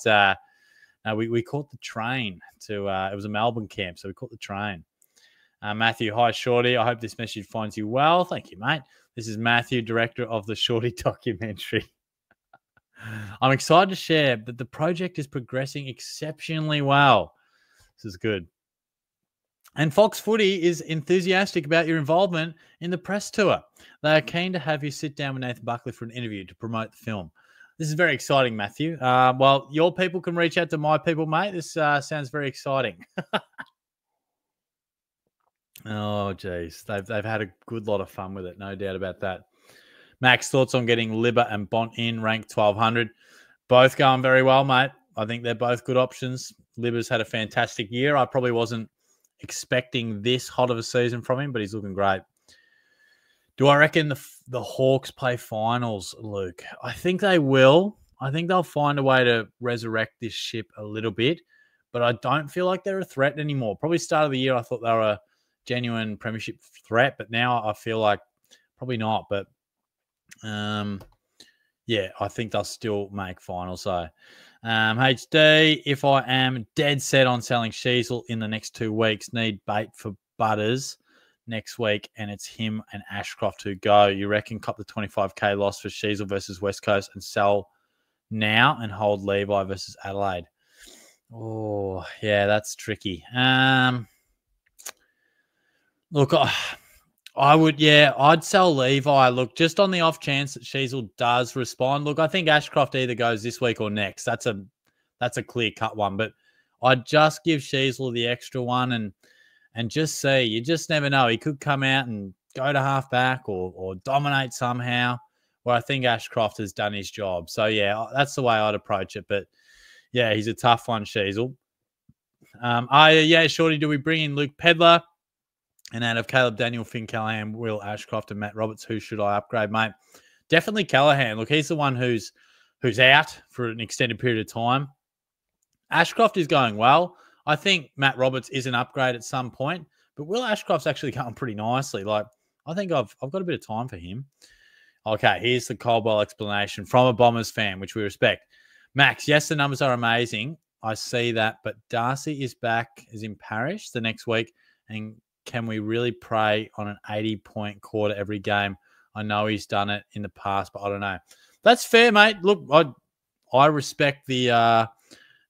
we caught the train to, it was a Melbourne camp, so we caught the train. Matthew, hi, Shorty. I hope this message finds you well. Thank you, mate. This is Matthew, director of the Shorty documentary. I'm excited to share that the project is progressing exceptionally well. This is good. And Fox Footy is enthusiastic about your involvement in the press tour. They are keen to have you sit down with Nathan Buckley for an interview to promote the film. This is very exciting, Matthew. Well, your people can reach out to my people, mate. This sounds very exciting. Oh, geez. They've had a good lot of fun with it, no doubt about that. Max, thoughts on getting Libba and Bont in, ranked 1,200? Both going very well, mate. I think they're both good options. Libba's had a fantastic year. I probably wasn't expecting this hot of a season from him, but he's looking great. Do I reckon the Hawks play finals, Luke? I think they will. I think they'll find a way to resurrect this ship a little bit, but I don't feel like they're a threat anymore. Probably start of the year, I thought they were a genuine premiership threat, but now I feel like probably not. But I think they'll still make finals. So HD, if I am dead set on selling Sheasel in the next 2 weeks, need bait for Butters next week, and it's him and Ashcroft who go. You reckon cop the 25k loss for Sheasel versus West Coast and sell now and hold Levi versus Adelaide? Oh, yeah, that's tricky. Look, I'd sell Levi. Look, just on the off chance that Sheasel does respond. Look, I think Ashcroft either goes this week or next. That's a clear cut one. But I'd just give Sheasel the extra one and just see. You just never know. He could come out and go to halfback or dominate somehow. Where I think Ashcroft has done his job. So yeah, that's the way I'd approach it. But yeah, he's a tough one, Sheasel. Shorty, do we bring in Luke Pedler? And out of Caleb Daniel, Finn Callahan, Will Ashcroft, and Matt Roberts, who should I upgrade, mate? Definitely Callahan. Look, he's the one who's out for an extended period of time. Ashcroft is going well. I think Matt Roberts is an upgrade at some point, but Will Ashcroft's actually going pretty nicely. Like, I think I've got a bit of time for him. Okay, here's the Caldwell explanation from a Bombers fan, which we respect. Max, yes, the numbers are amazing. I see that, but Darcy is back, is in Parish the next week, and can we really prey on an 80-point quarter every game? I know he's done it in the past, but I don't know. That's fair, mate. Look, I respect the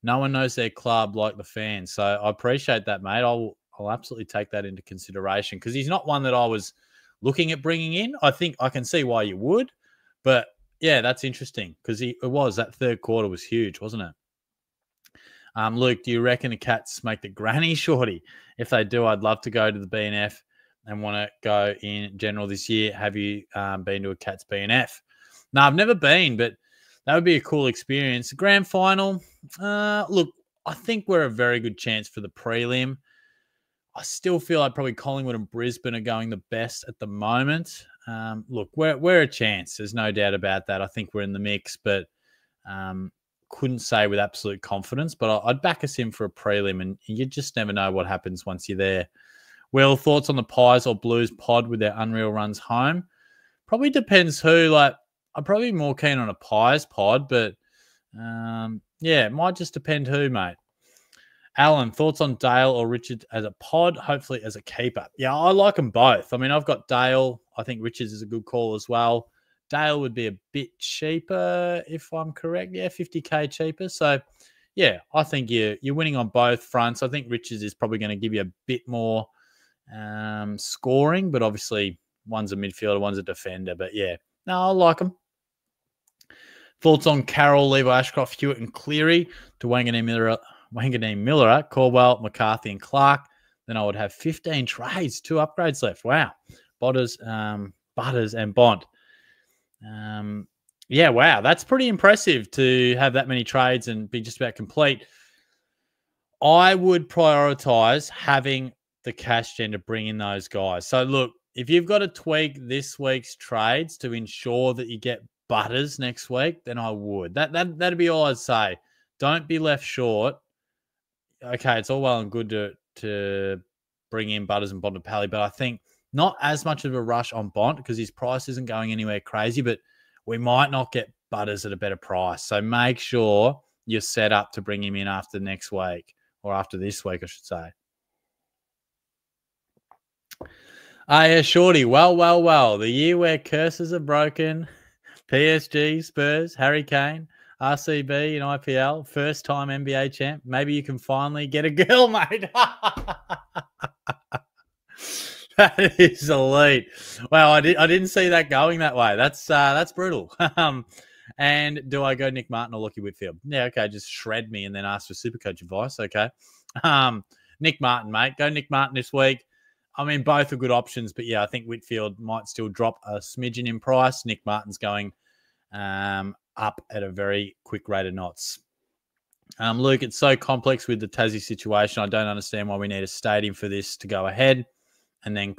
no one knows their club like the fans. So I appreciate that, mate. I'll absolutely take that into consideration because he's not one that I was looking at bringing in. I think I can see why you would, but yeah, that's interesting because that third quarter was huge, wasn't it? Luke, do you reckon the Cats make the granny shorty? If they do, I'd love to go to the BNF and want to go in general this year. Have you been to a Cats BNF? No, I've never been, but that would be a cool experience. Grand final, look, I think we're a very good chance for the prelim. I still feel like probably Collingwood and Brisbane are going the best at the moment. Look, we're a chance. There's no doubt about that. I think we're in the mix, but couldn't say with absolute confidence. But I'd back us in for a prelim, and you just never know what happens once you're there. Will, thoughts on the Pies or Blues pod with their unreal runs home? Probably depends who. Like, I'm probably more keen on a Pies pod, but yeah, it might just depend who, mate. Alan, thoughts on Dale or Richard as a pod, hopefully as a keeper? Yeah, I like them both. I mean, I've got Dale. I think Richards is a good call as well. Dale would be a bit cheaper, if I'm correct. Yeah, 50K cheaper. So, yeah, I think you're winning on both fronts. I think Richards is probably going to give you a bit more scoring, but obviously one's a midfielder, one's a defender. But, yeah, no, I like them. Thoughts on Carroll, Levi, Ashcroft, Hewitt and Cleary to Wanganeen Miller, Caldwell, McCarthy and Clark. Then I would have 15 trades, 2 upgrades left. Wow. Butters and Bond. Yeah, wow. That's pretty impressive to have that many trades and be just about complete. I would prioritize having the cash gen to bring in those guys. So, look, if you've got to tweak this week's trades to ensure that you get Butters next week, then I would. That'd be all I'd say. Don't be left short. Okay, it's all well and good to bring in Butters and Bontempelli, but I think not as much of a rush on Bont because his price isn't going anywhere crazy, but we might not get Butters at a better price. So make sure you're set up to bring him in after next week, or after this week, I should say. Yeah, Shorty. Well. The year where curses are broken. PSG, Spurs, Harry Kane, RCB in IPL, first-time NBA champ. Maybe you can finally get a girl, mate. That is elite. Wow, I didn't see that going that way. That's brutal. And do I go Nick Martin or Lockie Whitfield? Yeah, okay. Just shred me and then ask for SuperCoach advice. Okay. Nick Martin, mate. Go Nick Martin this week. I mean, both are good options, but yeah, I think Whitfield might still drop a smidgen in price. Nick Martin's going up at a very quick rate of knots. Luke, it's so complex with the Tassie situation. I don't understand why we need a stadium for this to go ahead, and then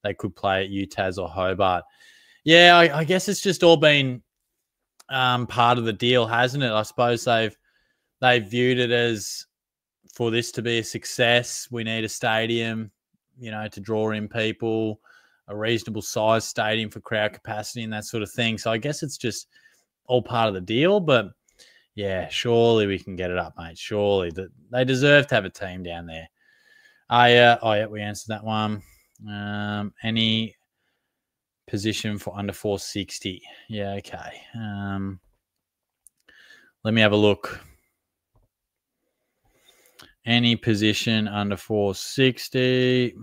they could play at UTAS or Hobart. Yeah, I guess it's just all been part of the deal, hasn't it? I suppose they've viewed it as, for this to be a success, we need a stadium, to draw in people, a reasonable size stadium for crowd capacity and that sort of thing. So I guess it's just all part of the deal. But yeah, surely we can get it up, mate. Surely they deserve to have a team down there. Yeah, we answered that one. Any position for under 460? Yeah, okay. Let me have a look. Any position under 460?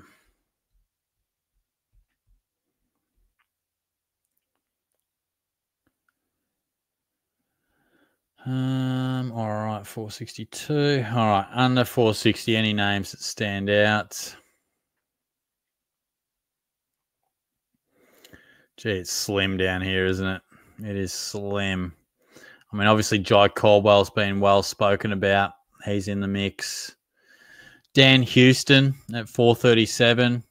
All right, 462. All right, under 460, any names that stand out? Gee, it's slim down here, isn't it? It is slim. I mean, obviously, Jai Caldwell's been well spoken about. He's in the mix. Dan Houston at 437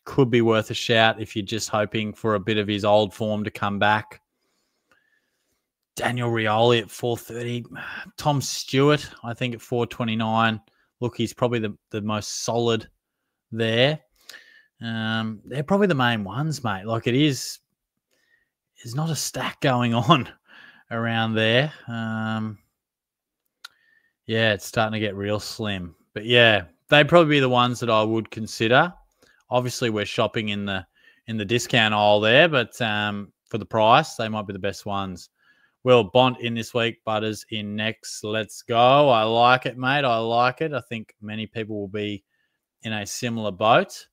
could be worth a shout if you're just hoping for a bit of his old form to come back. Daniel Rioli at 430. Tom Stewart, I think, at 429. Look, he's probably the most solid there. They're probably the main ones, mate. Like, there's not a stack going on around there. Yeah, it's starting to get real slim. But yeah, they'd probably be the ones that I would consider. Obviously, we're shopping in the discount aisle there, but for the price, they might be the best ones. Will Bont in this week, Butters in next. Let's go. I like it, mate. I like it. I think many people will be in a similar boat.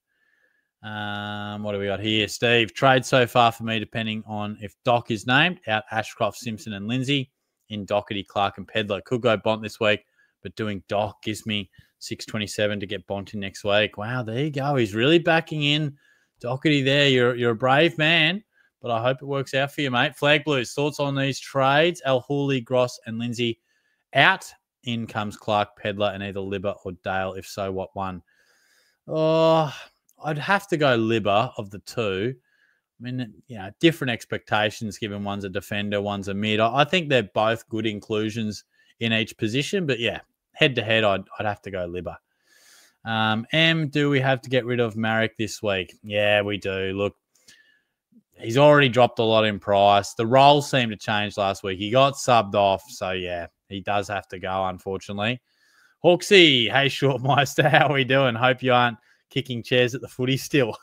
What do we got here? Steve, trade so far for me, depending on if Doc is named, out Ashcroft, Simpson, and Lindsay. In Doherty, Clark, and Pedler. Could go Bont this week, but doing Doc gives me 627 to get Bont in next week. Wow, there you go. He's really backing in Doherty there. You're a brave man, but I hope it works out for you, mate. Flag Blues, thoughts on these trades? Al Hooley, Gross, and Lindsay out. In comes Clark, Pedler, and either Libber or Dale. If so, what one? Oh, I'd have to go Libber of the two. I mean, different expectations given one's a defender, one's a mid. I think they're both good inclusions in each position, but yeah, head to head, I'd have to go Libber. Do we have to get rid of Marek this week? Yeah, we do. Look, he's already dropped a lot in price. The roles seemed to change last week. He got subbed off, so yeah, he does have to go, unfortunately. Hawksy, hey, Shortmeister, how are we doing? Hope you aren't kicking chairs at the footy still.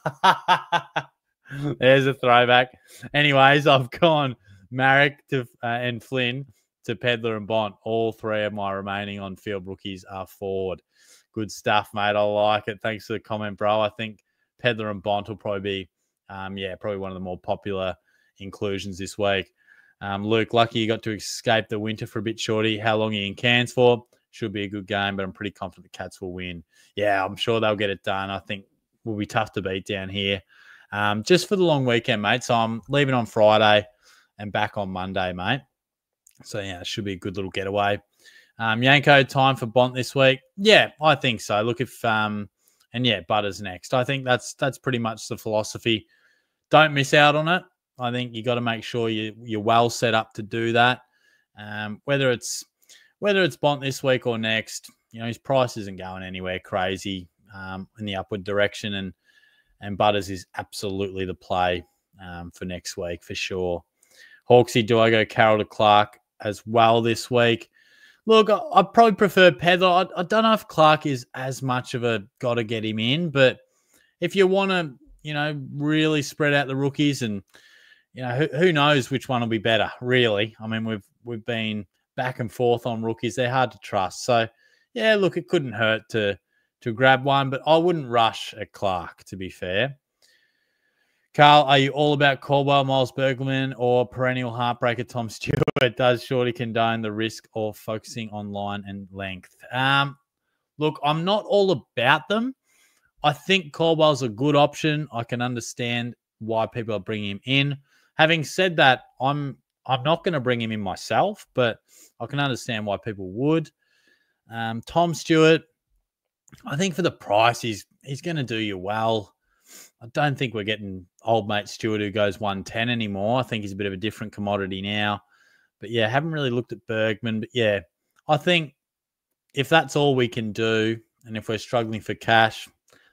There's a throwback. Anyways, I've gone Marek to and Flynn to Pedler and Bont. All three of my remaining on-field rookies are forward. Good stuff, mate. I like it. Thanks for the comment, bro. I think Pedler and Bont will probably be, probably one of the more popular inclusions this week. Luke, lucky you got to escape the winter for a bit, shorty. How long are you in Cairns for? Should be a good game, but I'm pretty confident the Cats will win. Yeah, I'm sure they'll get it done. I think we'll be tough to beat down here. Just for the long weekend, mate. So I'm leaving on Friday and back on Monday, mate. So, yeah, it should be a good little getaway. Yanko, time for Bont this week? Yeah, I think so. Look, Butters next. I think that's pretty much the philosophy. Don't miss out on it. I think you got to make sure you're well set up to do that. Whether it's Bont this week or next, his price isn't going anywhere crazy in the upward direction, and Butters is absolutely the play for next week for sure. Hawksy, do I go Carroll to Clark as well this week? Look, I probably prefer Pedler. I don't know if Clark is as much of a got to get him in, but if you want to, really spread out the rookies, and who knows which one will be better, really. I mean, we've been back and forth on rookies. They're hard to trust. So, yeah, look, it couldn't hurt to grab one, but I wouldn't rush at Clark, to be fair. Carl, are you all about Caldwell, Miles Bergman, or perennial heartbreaker Tom Stewart? Does Shorty condone the risk of focusing on line and length? Look, I'm not all about them. I think Caldwell's a good option. I can understand why people are bringing him in. Having said that, I'm not going to bring him in myself, but I can understand why people would. Tom Stewart, I think for the price, he's going to do you well. I don't think we're getting old mate Stewart who goes 110 anymore. I think he's a bit of a different commodity now. But, yeah, haven't really looked at Bergman. But, yeah, I think if that's all we can do and if we're struggling for cash,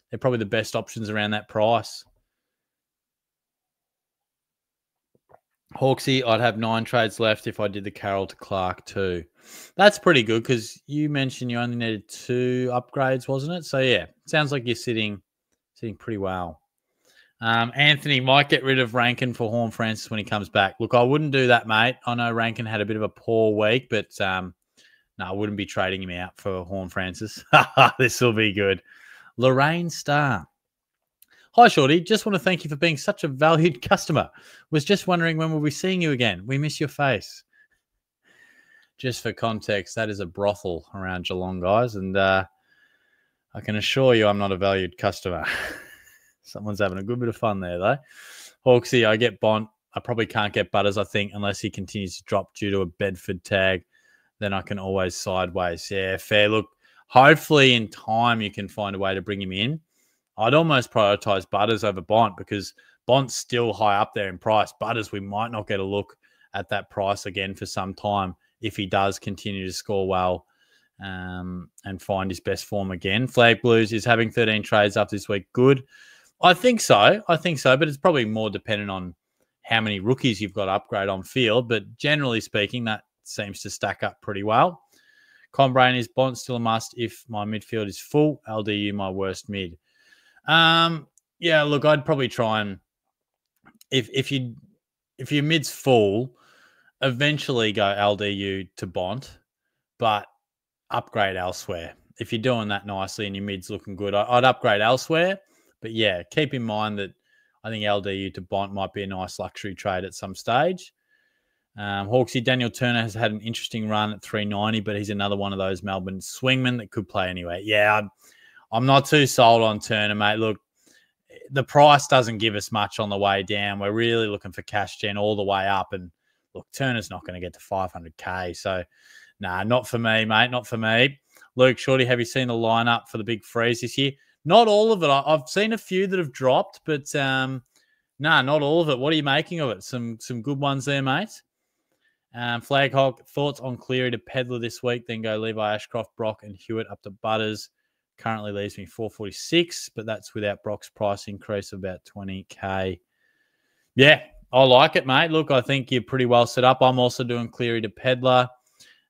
they're probably the best options around that price. Hawksy, I'd have 9 trades left if I did the Carroll to Clark too. That's pretty good because you mentioned you only needed 2 upgrades, wasn't it? So, yeah, sounds like you're sitting pretty well. Anthony might get rid of Rankin for Horn Francis when he comes back. Look, I wouldn't do that, mate. I know Rankin had a bit of a poor week, but no, I wouldn't be trading him out for Horn Francis. This will be good. Lorraine Starr. Hi, Shorty. Just want to thank you for being such a valued customer. Was just wondering when we'll be seeing you again. We miss your face. Just for context, that is a brothel around Geelong, guys, and I can assure you I'm not a valued customer. Someone's having a good bit of fun there, though. Hawksy, I get Bont. I probably can't get Butters, I think, unless he continues to drop due to a Bedford tag. Then I can always sideways. Yeah, fair. Look, hopefully in time you can find a way to bring him in. I'd almost prioritise Butters over Bont because Bont's still high up there in price. Butters, we might not get a look at that price again for some time if he does continue to score well and find his best form again. Flag Blues is having 13 trades up this week. Good. I think so, but it's probably more dependent on how many rookies you've got to upgrade on field. But generally speaking, that seems to stack up pretty well. Combrain, is Bont still a must if my midfield is full? LDU, my worst mid. Yeah, look, I'd probably try and if your mid's full, eventually go LDU to Bont, but upgrade elsewhere. If you're doing that nicely and your mid's looking good, I'd upgrade elsewhere. But yeah, keep in mind that I think LDU to Bont might be a nice luxury trade at some stage. Hawksy, Daniel Turner has had an interesting run at 390, but he's another one of those Melbourne swingmen that could play anywhere. Yeah, I'm not too sold on Turner, mate. Look, the price doesn't give us much on the way down. We're really looking for cash gen all the way up. And look, Turner's not going to get to 500K. So, nah, not for me, mate. Not for me. Luke, Shorty, have you seen the lineup for the big freeze this year? Not all of it. I've seen a few that have dropped, but nah, not all of it. What are you making of it? Some good ones there, mate. Flaghawk, thoughts on Cleary to Pedler this week, then go Levi Ashcroft, Brock, and Hewitt up to Butters. Currently leaves me 446, but that's without Brock's price increase of about 20K. Yeah, I like it, mate. Look, I think you're pretty well set up. I'm also doing Cleary to Pedler.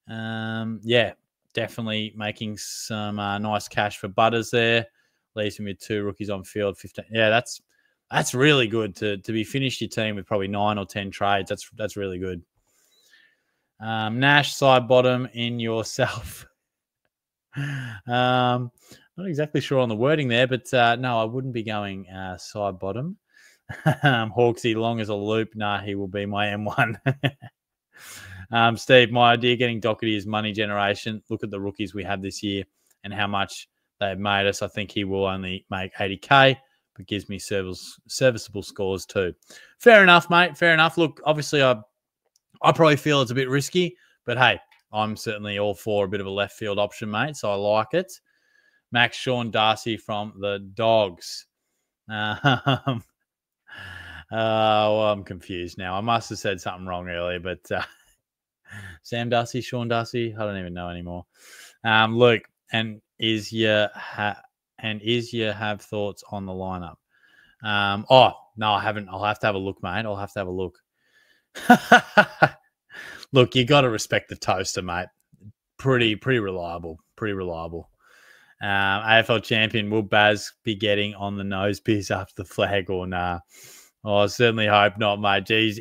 Yeah, definitely making some nice cash for Butters there. Leaves me with 2 rookies on field, 15. Yeah, that's really good to be finished your team with probably 9 or 10 trades. That's really good. Nash, side bottom in yourself. Not exactly sure on the wording there, but no, I wouldn't be going side bottom. Hawksy, long as a loop. Nah, he will be my M1. Steve, my idea getting Doherty is money generation. Look at the rookies we have this year and how much they've made us. I think he will only make 80K, but gives me serviceable scores too. Fair enough, mate. Fair enough. Look, obviously, I probably feel it's a bit risky, but hey, I'm certainly all for a bit of a left field option, mate, so I like it. Max, Sean, Darcy from the Dogs. Well, I'm confused now. I must have said something wrong earlier, but Sam Darcy, Sean Darcy, I don't even know anymore. Luke, and is you have thoughts on the lineup? Oh no, I haven't. I'll have to have a look, mate. I'll have to have a look. Look, you got to respect the toaster, mate. Pretty reliable. Pretty reliable. AFL champion, will Baz be getting on the nose piece after the flag or nah? Oh, I certainly hope not, mate. Jeez,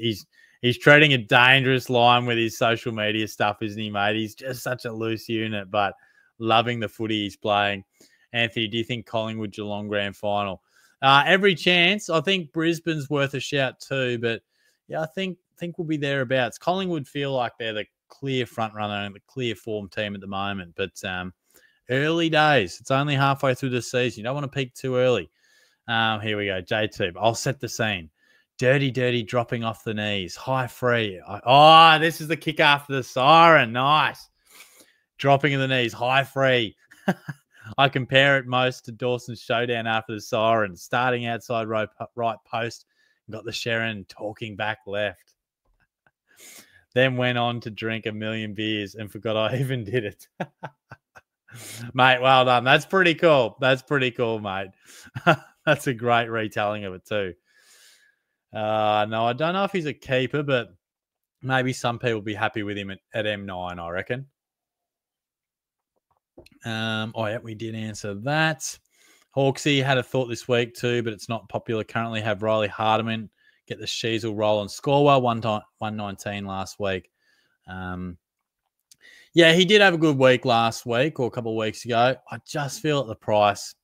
he's treading a dangerous line with his social media stuff, isn't he, mate? He's just such a loose unit, but loving the footy he's playing. Anthony, do you think Collingwood Geelong grand final? Every chance. I think Brisbane's worth a shout too, but yeah, I think we'll be thereabouts. Collingwood feel like they're the clear front runner and the clear form team at the moment, but early days. It's only halfway through the season. You don't want to peak too early. Here we go. J2. I'll set the scene. Dirty, dropping off the knees. High free. This is the kick after the siren. Nice. Dropping in the knees. High free. I compare it most to Dawson's showdown after the siren. Starting outside right post. Got the Sharon talking back left. Then went on to drink a million beers and forgot I even did it. Mate, well done. That's pretty cool. That's pretty cool, mate. That's a great retelling of it too. No, I don't know if he's a keeper, but maybe some people will be happy with him at M9, I reckon. Yeah, we did answer that. Hawksy had a thought this week too, but it's not popular. Currently have Riley Hardiman get the Sheasel roll and score well, 119 last week. Yeah, he did have a good week last week or a couple of weeks ago. I just feel at the price,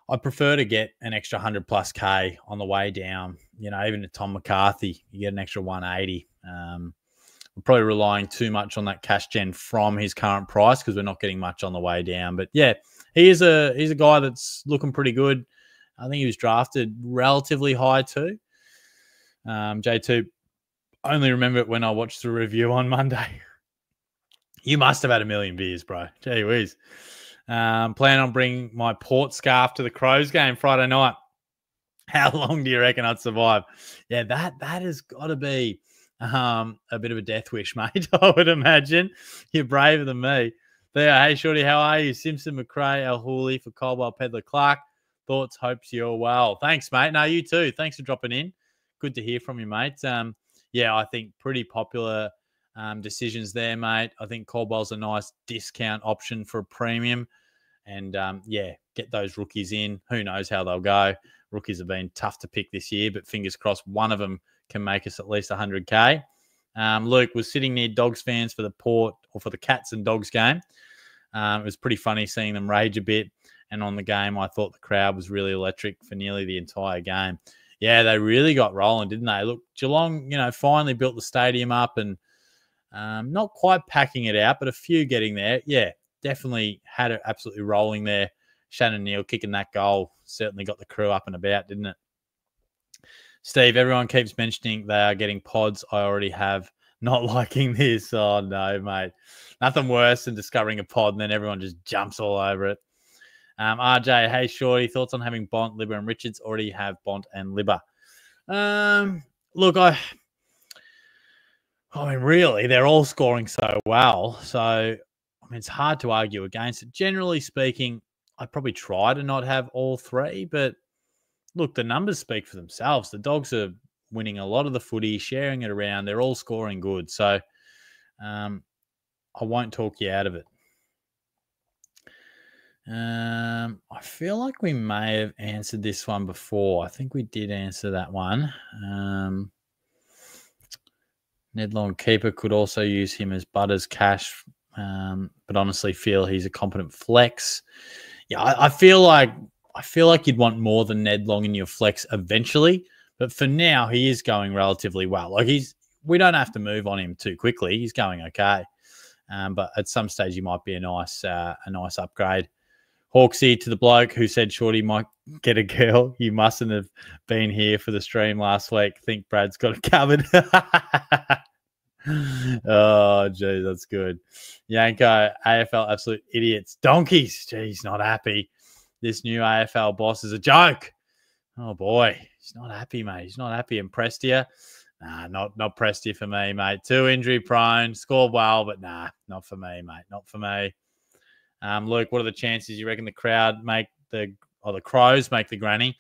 I'd prefer to get an extra 100 plus K on the way down. You know, even to Tom McCarthy, you get an extra 180. We're probably relying too much on that cash gen from his current price because we're not getting much on the way down. But yeah, he's a guy that's looking pretty good. I think he was drafted relatively high too. J2, only remember it when I watched the review on Monday. You must have had a million beers, bro. Gee whiz. Plan on bringing my port scarf to the Crows game Friday night. How long do you reckon I'd survive? Yeah, that has got to be a bit of a death wish, mate. I would imagine. You're braver than me. There, hey, Shorty, how are you? Simpson, McRae, Al Hooley for Caldwell, Pedler, Clark. Thoughts, hopes you're well. Thanks, mate. No, you too. Thanks for dropping in. Good to hear from you, mate. Yeah, I think pretty popular decisions there, mate. I think Caldwell's a nice discount option for a premium. And, yeah, get those rookies in. Who knows how they'll go. rookies have been tough to pick this year, but fingers crossed one of them can make us at least 100K. Luke was sitting near Dogs fans for the Port or for the Cats and Dogs game. It was pretty funny seeing them rage a bit. And on the game, I thought the crowd was really electric for nearly the entire game. Yeah, they really got rolling, didn't they? Look, Geelong, finally built the stadium up and not quite packing it out, but a few getting there. Yeah, definitely had it absolutely rolling there. Shannon Neal kicking that goal certainly got the crew up and about, didn't it? Steve, everyone keeps mentioning they are getting pods. I already have. Not liking this. Oh, no, mate. Nothing worse than discovering a pod and then everyone just jumps all over it. RJ, hey, Shorty, thoughts on having Bont, Libba and Richards? Already have Bont and Libba. Look, I mean, really, they're all scoring so well. So, I mean, it's hard to argue against it. Generally speaking, I'd probably try to not have all three, but look, the numbers speak for themselves. The Dogs are winning a lot of the footy, sharing it around. They're all scoring good. So I won't talk you out of it. I feel like we may have answered this one before. I think we did answer that one. Ned Long keeper could also use him as Butters cash, but honestly feel he's a competent flex. Yeah, I feel like you'd want more than Ned Long in your flex eventually, but for now he is going relatively well. Like we don't have to move on him too quickly. He's going okay, but at some stage he might be a nice upgrade. Hawksy to the bloke who said Shorty might get a girl. You mustn't have been here for the stream last week. Think Brad's got it covered. Oh, geez, that's good. Yanko, AFL absolute idiots. Donkeys. Geez, not happy. This new AFL boss is a joke. Oh, boy. He's not happy, mate. He's not happy. And Prestia? Nah, not Prestia for me, mate. Too injury prone. Scored well, but nah, not for me, mate. Not for me. Luke, what are the chances you reckon the crowd make the Crows make the granny?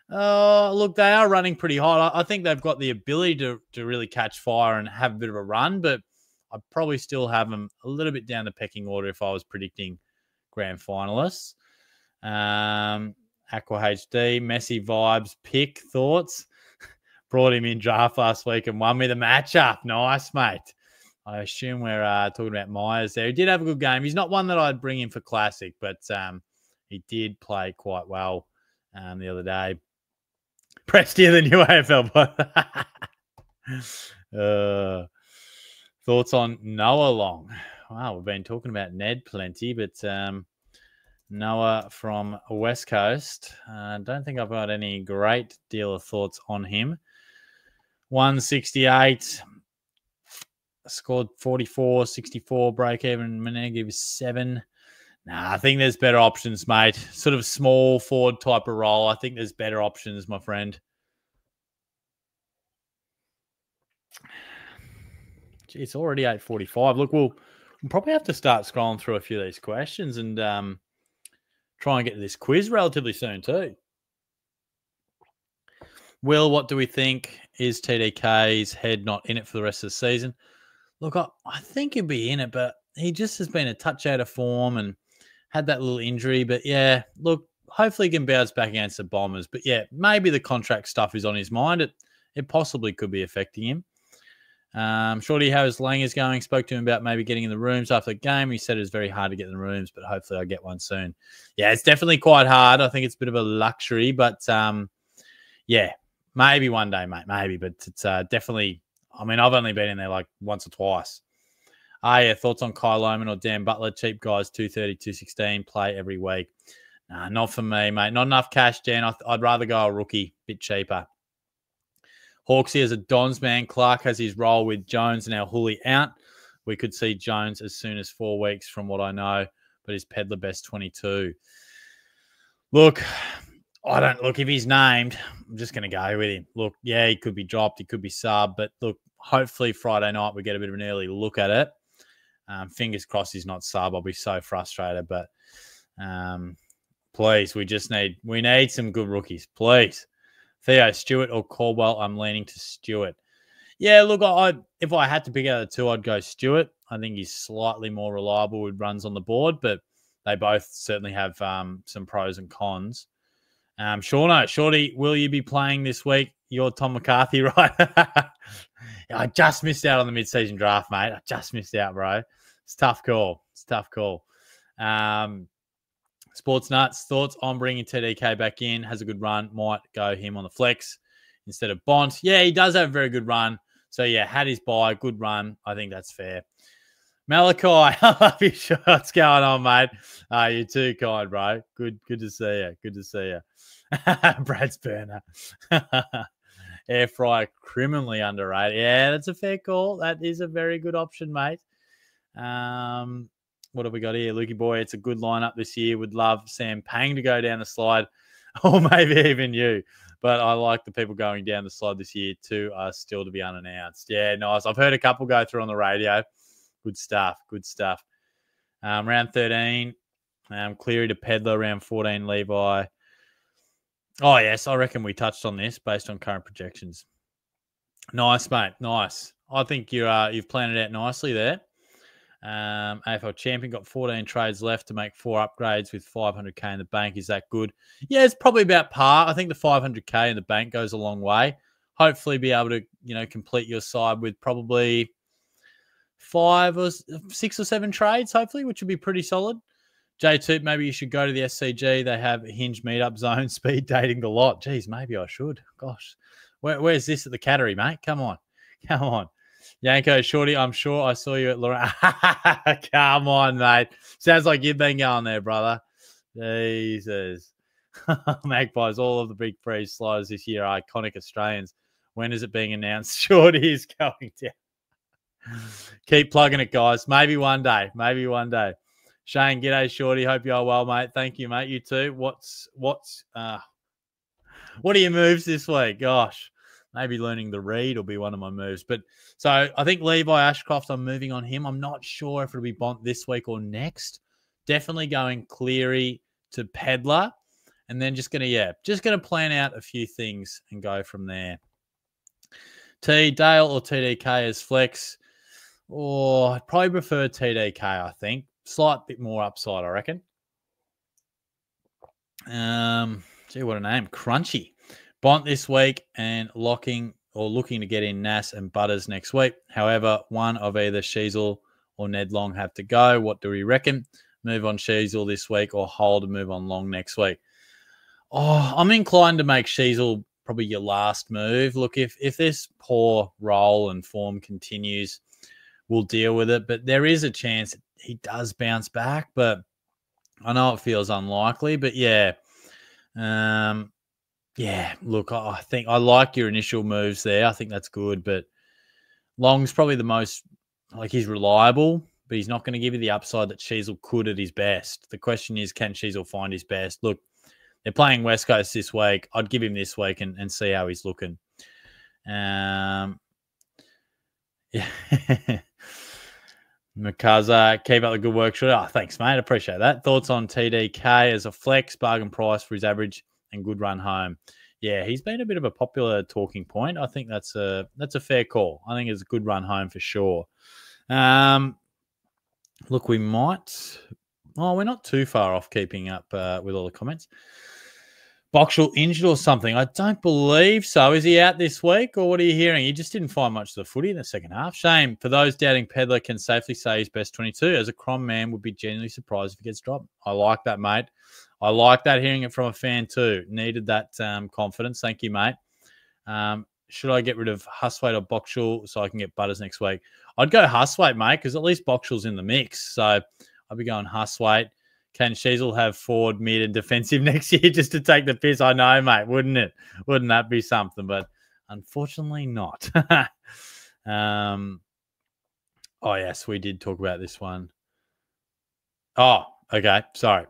Look, they are running pretty hot. I think they've got the ability to really catch fire and have a bit of a run, but I'd probably still have them a little bit down the pecking order if I was predicting grand finalists. Aqua HD, Messi vibes, pick thoughts. Brought him in draft last week and won me the matchup. Nice, mate. I assume we're talking about Myers there. He did have a good game. He's not one that I'd bring in for Classic, but he did play quite well the other day. Prestia, the new AFL. Thoughts on Noah Long? Wow, we've been talking about Ned plenty, but Noah from West Coast. Don't think I've got any great deal of thoughts on him. 168. Scored 44, 64, break-even, negative 7. Nah, I think there's better options, mate. Sort of small forward type of role. I think there's better options, my friend. Gee, it's already 8:45. Look, we'll probably have to start scrolling through a few of these questions and try and get to this quiz relatively soon too. Will, what do we think? Is TDK's head not in it for the rest of the season? Look, I think he'll be in it, but he just has been a touch out of form and had that little injury. But, yeah, look, hopefully he can bounce back against the Bombers. But, yeah, maybe the contract stuff is on his mind. It possibly could be affecting him. Shorty, how his Lang is going. Spoke to him about maybe getting in the rooms after the game. He said it was very hard to get in the rooms, but hopefully I'll get one soon. Yeah, it's definitely quite hard. I think it's a bit of a luxury, but, yeah, maybe one day, mate, maybe. But it's definitely... I mean, I've only been in there like once or twice. Yeah, thoughts on Kyle Lohman or Dan Butler? Cheap guys, 230, 216, play every week. Nah, not for me, mate. Not enough cash, Dan. I'd rather go a rookie, bit cheaper. Hawksy as a Dons man. Clark has his role with Jones and our Hooley out. We could see Jones as soon as 4 weeks from what I know, but his peddler best 22. Look, if he's named, I'm just going to go with him. Look, yeah, he could be dropped. He could be sub. But look, hopefully Friday night we get a bit of an early look at it. Fingers crossed he's not sub. I'll be so frustrated. But please, we need some good rookies. Please. Theo, Stewart or Caldwell? I'm leaning to Stewart. Yeah, look, if I had to pick out the two, I'd go Stewart. I think he's slightly more reliable with runs on the board, but they both certainly have some pros and cons. Shorty, will you be playing this week? You're Tom McCarthy, right? I just missed out on the mid-season draft, mate. I just missed out, bro. It's a tough call. Sports Nuts, thoughts on bringing TDK back in? Has a good run. Might go him on the flex instead of Bont. Yeah, he does have a very good run. So, yeah, had his buy. Good run. I think that's fair. Malachi, I love your shirt. What's going on, mate? You're too kind, bro. Good to see you. Brad's burner. Air fryer, criminally underrated. Yeah, that's a fair call. That is a very good option, mate. What have we got here? Lukey boy, it's a good lineup this year. Would love Sam Pang to go down the slide, or maybe even you. But I like the people going down the slide this year too are still to be unannounced. Yeah, nice. I've heard a couple go through on the radio. Good stuff. Round 13, Cleary to Pedler. Round 14, Levi. Oh, yes, I reckon we touched on this based on current projections. Nice, mate. Nice. I think you've planned it out nicely there. AFL champion got 14 trades left to make 4 upgrades with 500k in the bank. Is that good? Yeah, it's probably about par. I think the 500k in the bank goes a long way. Hopefully be able to, complete your side with probably 5 or 6 or 7 trades, hopefully, which would be pretty solid. J2, maybe you should go to the SCG. They have a Hinge meetup zone, speed dating the lot. Geez, maybe I should. Gosh, where's this at the Cattery, mate? Come on. Yanko, Shorty, I'm sure I saw you at Lorraine. Come on, mate. Sounds like you've been going there, brother. Jesus. Magpies, all of the big freeze sliders this year are iconic Australians. When is it being announced? Shorty is going down. Keep plugging it, guys. Maybe one day. Shane, g'day, Shorty. Hope you are well, mate. Thank you, mate. You too. What are your moves this week? Gosh, maybe learning the read will be one of my moves. But so I think Levi Ashcroft, I'm moving on him. I'm not sure if it'll be Bont this week or next. Definitely going Cleary to Pedler, and then just gonna plan out a few things and go from there. Dale or TDK as flex. Or I'd probably prefer TDK, I think. Slight bit more upside, I reckon. Gee, what a name. Crunchy. Bont this week and looking to get in Nas and Butters next week. However, one of either Sheasel or Ned Long have to go. What do we reckon? Move on Sheasel this week or hold and move on Long next week? Oh, I'm inclined to make Sheasel probably your last move. Look, if this poor roll and form continues, we'll deal with it. But there is a chance he does bounce back. But I know it feels unlikely. But yeah. Look, I think I like your initial moves there. I think that's good. But Long's probably the most, he's reliable, but he's not going to give you the upside that Sheasel could at his best. The question is, can Sheasel find his best? Look, they're playing West Coast this week. I'd give him this week and see how he's looking. Yeah. Makaza, keep up the good work. Oh, thanks, mate. Appreciate that. Thoughts on TDK as a flex, bargain price for his average and good run home? Yeah, he's been a bit of a popular talking point. I think that's a fair call. I think it's a good run home for sure. Look, we might. Oh, we're not too far off keeping up with all the comments. Boxall injured or something? I don't believe so. Is he out this week or what are you hearing? He just didn't find much of the footy in the second half. Shame. For those doubting Pedler can safely say he's best 22. As a Crom man, would be genuinely surprised if he gets dropped. I like that, mate. I like that, hearing it from a fan too. Needed that confidence. Thank you, mate. Should I get rid of Huswaite or Boxall so I can get Butters next week? I'd go Huswaite, mate, because at least Boxall's in the mix. So I'll be going Huswaite. Can Sheasel have forward, mid, and defensive next year just to take the piss? I know, mate. Wouldn't it? Wouldn't that be something? But unfortunately not. Oh, yes, we did talk about this one. Oh, okay. Sorry.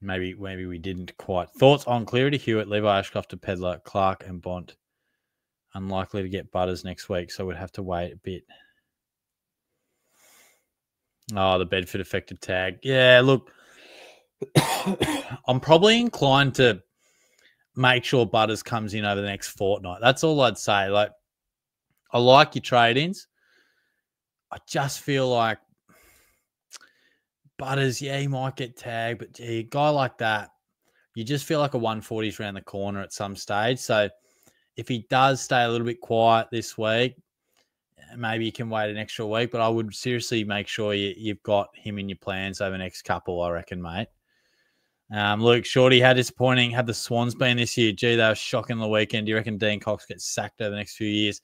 Maybe we didn't quite. Thoughts on Cleary to Hewitt, Levi Ashcroft to Pedler, Clark and Bont. Unlikely to get Butters next week, so we'd have to wait a bit. Oh, the Bedford affected tag. Yeah, look, I'm probably inclined to make sure Butters comes in over the next fortnight. That's all I'd say. Like, I like your trade-ins. I just feel like Butters, yeah, he might get tagged, but gee, a guy like that, you just feel like a 140 is around the corner at some stage. So if he does stay a little bit quiet this week, maybe you can wait an extra week. But I would seriously make sure you've got him in your plans over the next couple, I reckon, mate. Luke, Shorty, how disappointing had the Swans been this year? Gee, they were shocking the weekend. Do you reckon Dean Cox gets sacked over the next few years?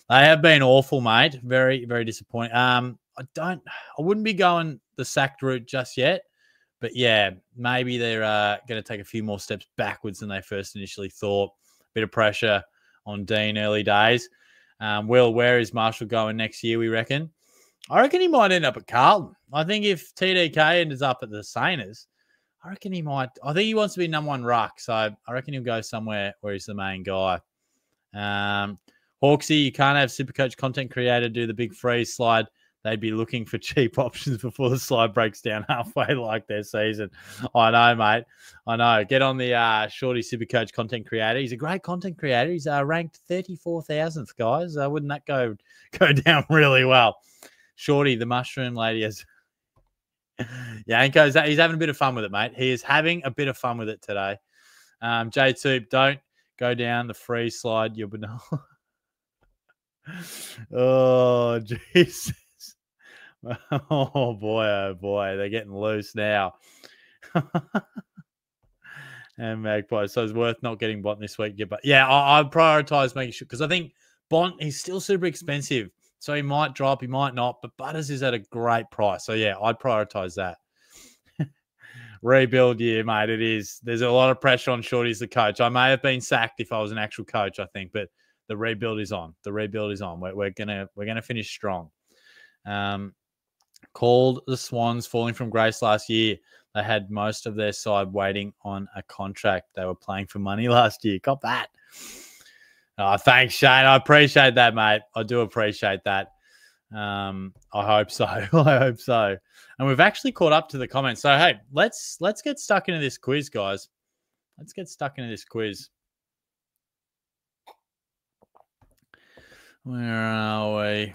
They have been awful, mate. Very, very disappointing. I wouldn't be going the sacked route just yet. But yeah, maybe they're going to take a few more steps backwards than they first initially thought. Bit of pressure on Dean early days. Will, where is Marshall going next year, we reckon? I reckon he might end up at Carlton. I think if TDK ends up at the Sainers, I reckon he might. I think he wants to be number one ruck, so I reckon he'll go somewhere where he's the main guy. Hawksy, you can't have SuperCoach content creator do the big freeze slide. They'd be looking for cheap options before the slide breaks down halfway like their season. I know, mate. I know. Get on the Shorty SuperCoach content creator. He's a great content creator. He's ranked 34,000th, guys. Wouldn't that go down really well? Shorty, the mushroom lady, is. Yanko's he's having a bit of fun with it, mate. He is having a bit of fun with it today. J2, don't go down the freeze slide. You're banal. Oh, Jesus. Oh boy, they're getting loose now. And Magpie, so it's worth not getting Bont this week. Yeah, but yeah, I'd prioritize making sure, because I think Bont, he's still super expensive, so he might drop, he might not, but Butters is at a great price. So yeah, I'd prioritize that. Rebuild year, mate. It is. There's a lot of pressure on Shorty as the coach. I may have been sacked if I was an actual coach, I think, but the rebuild is on. The rebuild is on. We're gonna finish strong. Called the Swans falling from grace last year. They had most of their side waiting on a contract. They were playing for money last year. Got that. Oh, thanks, Shane. I appreciate that, mate. I do appreciate that. I hope so. I hope so. And we've actually caught up to the comments. So, hey, let's get stuck into this quiz, guys. Let's get stuck into this quiz. Where are we?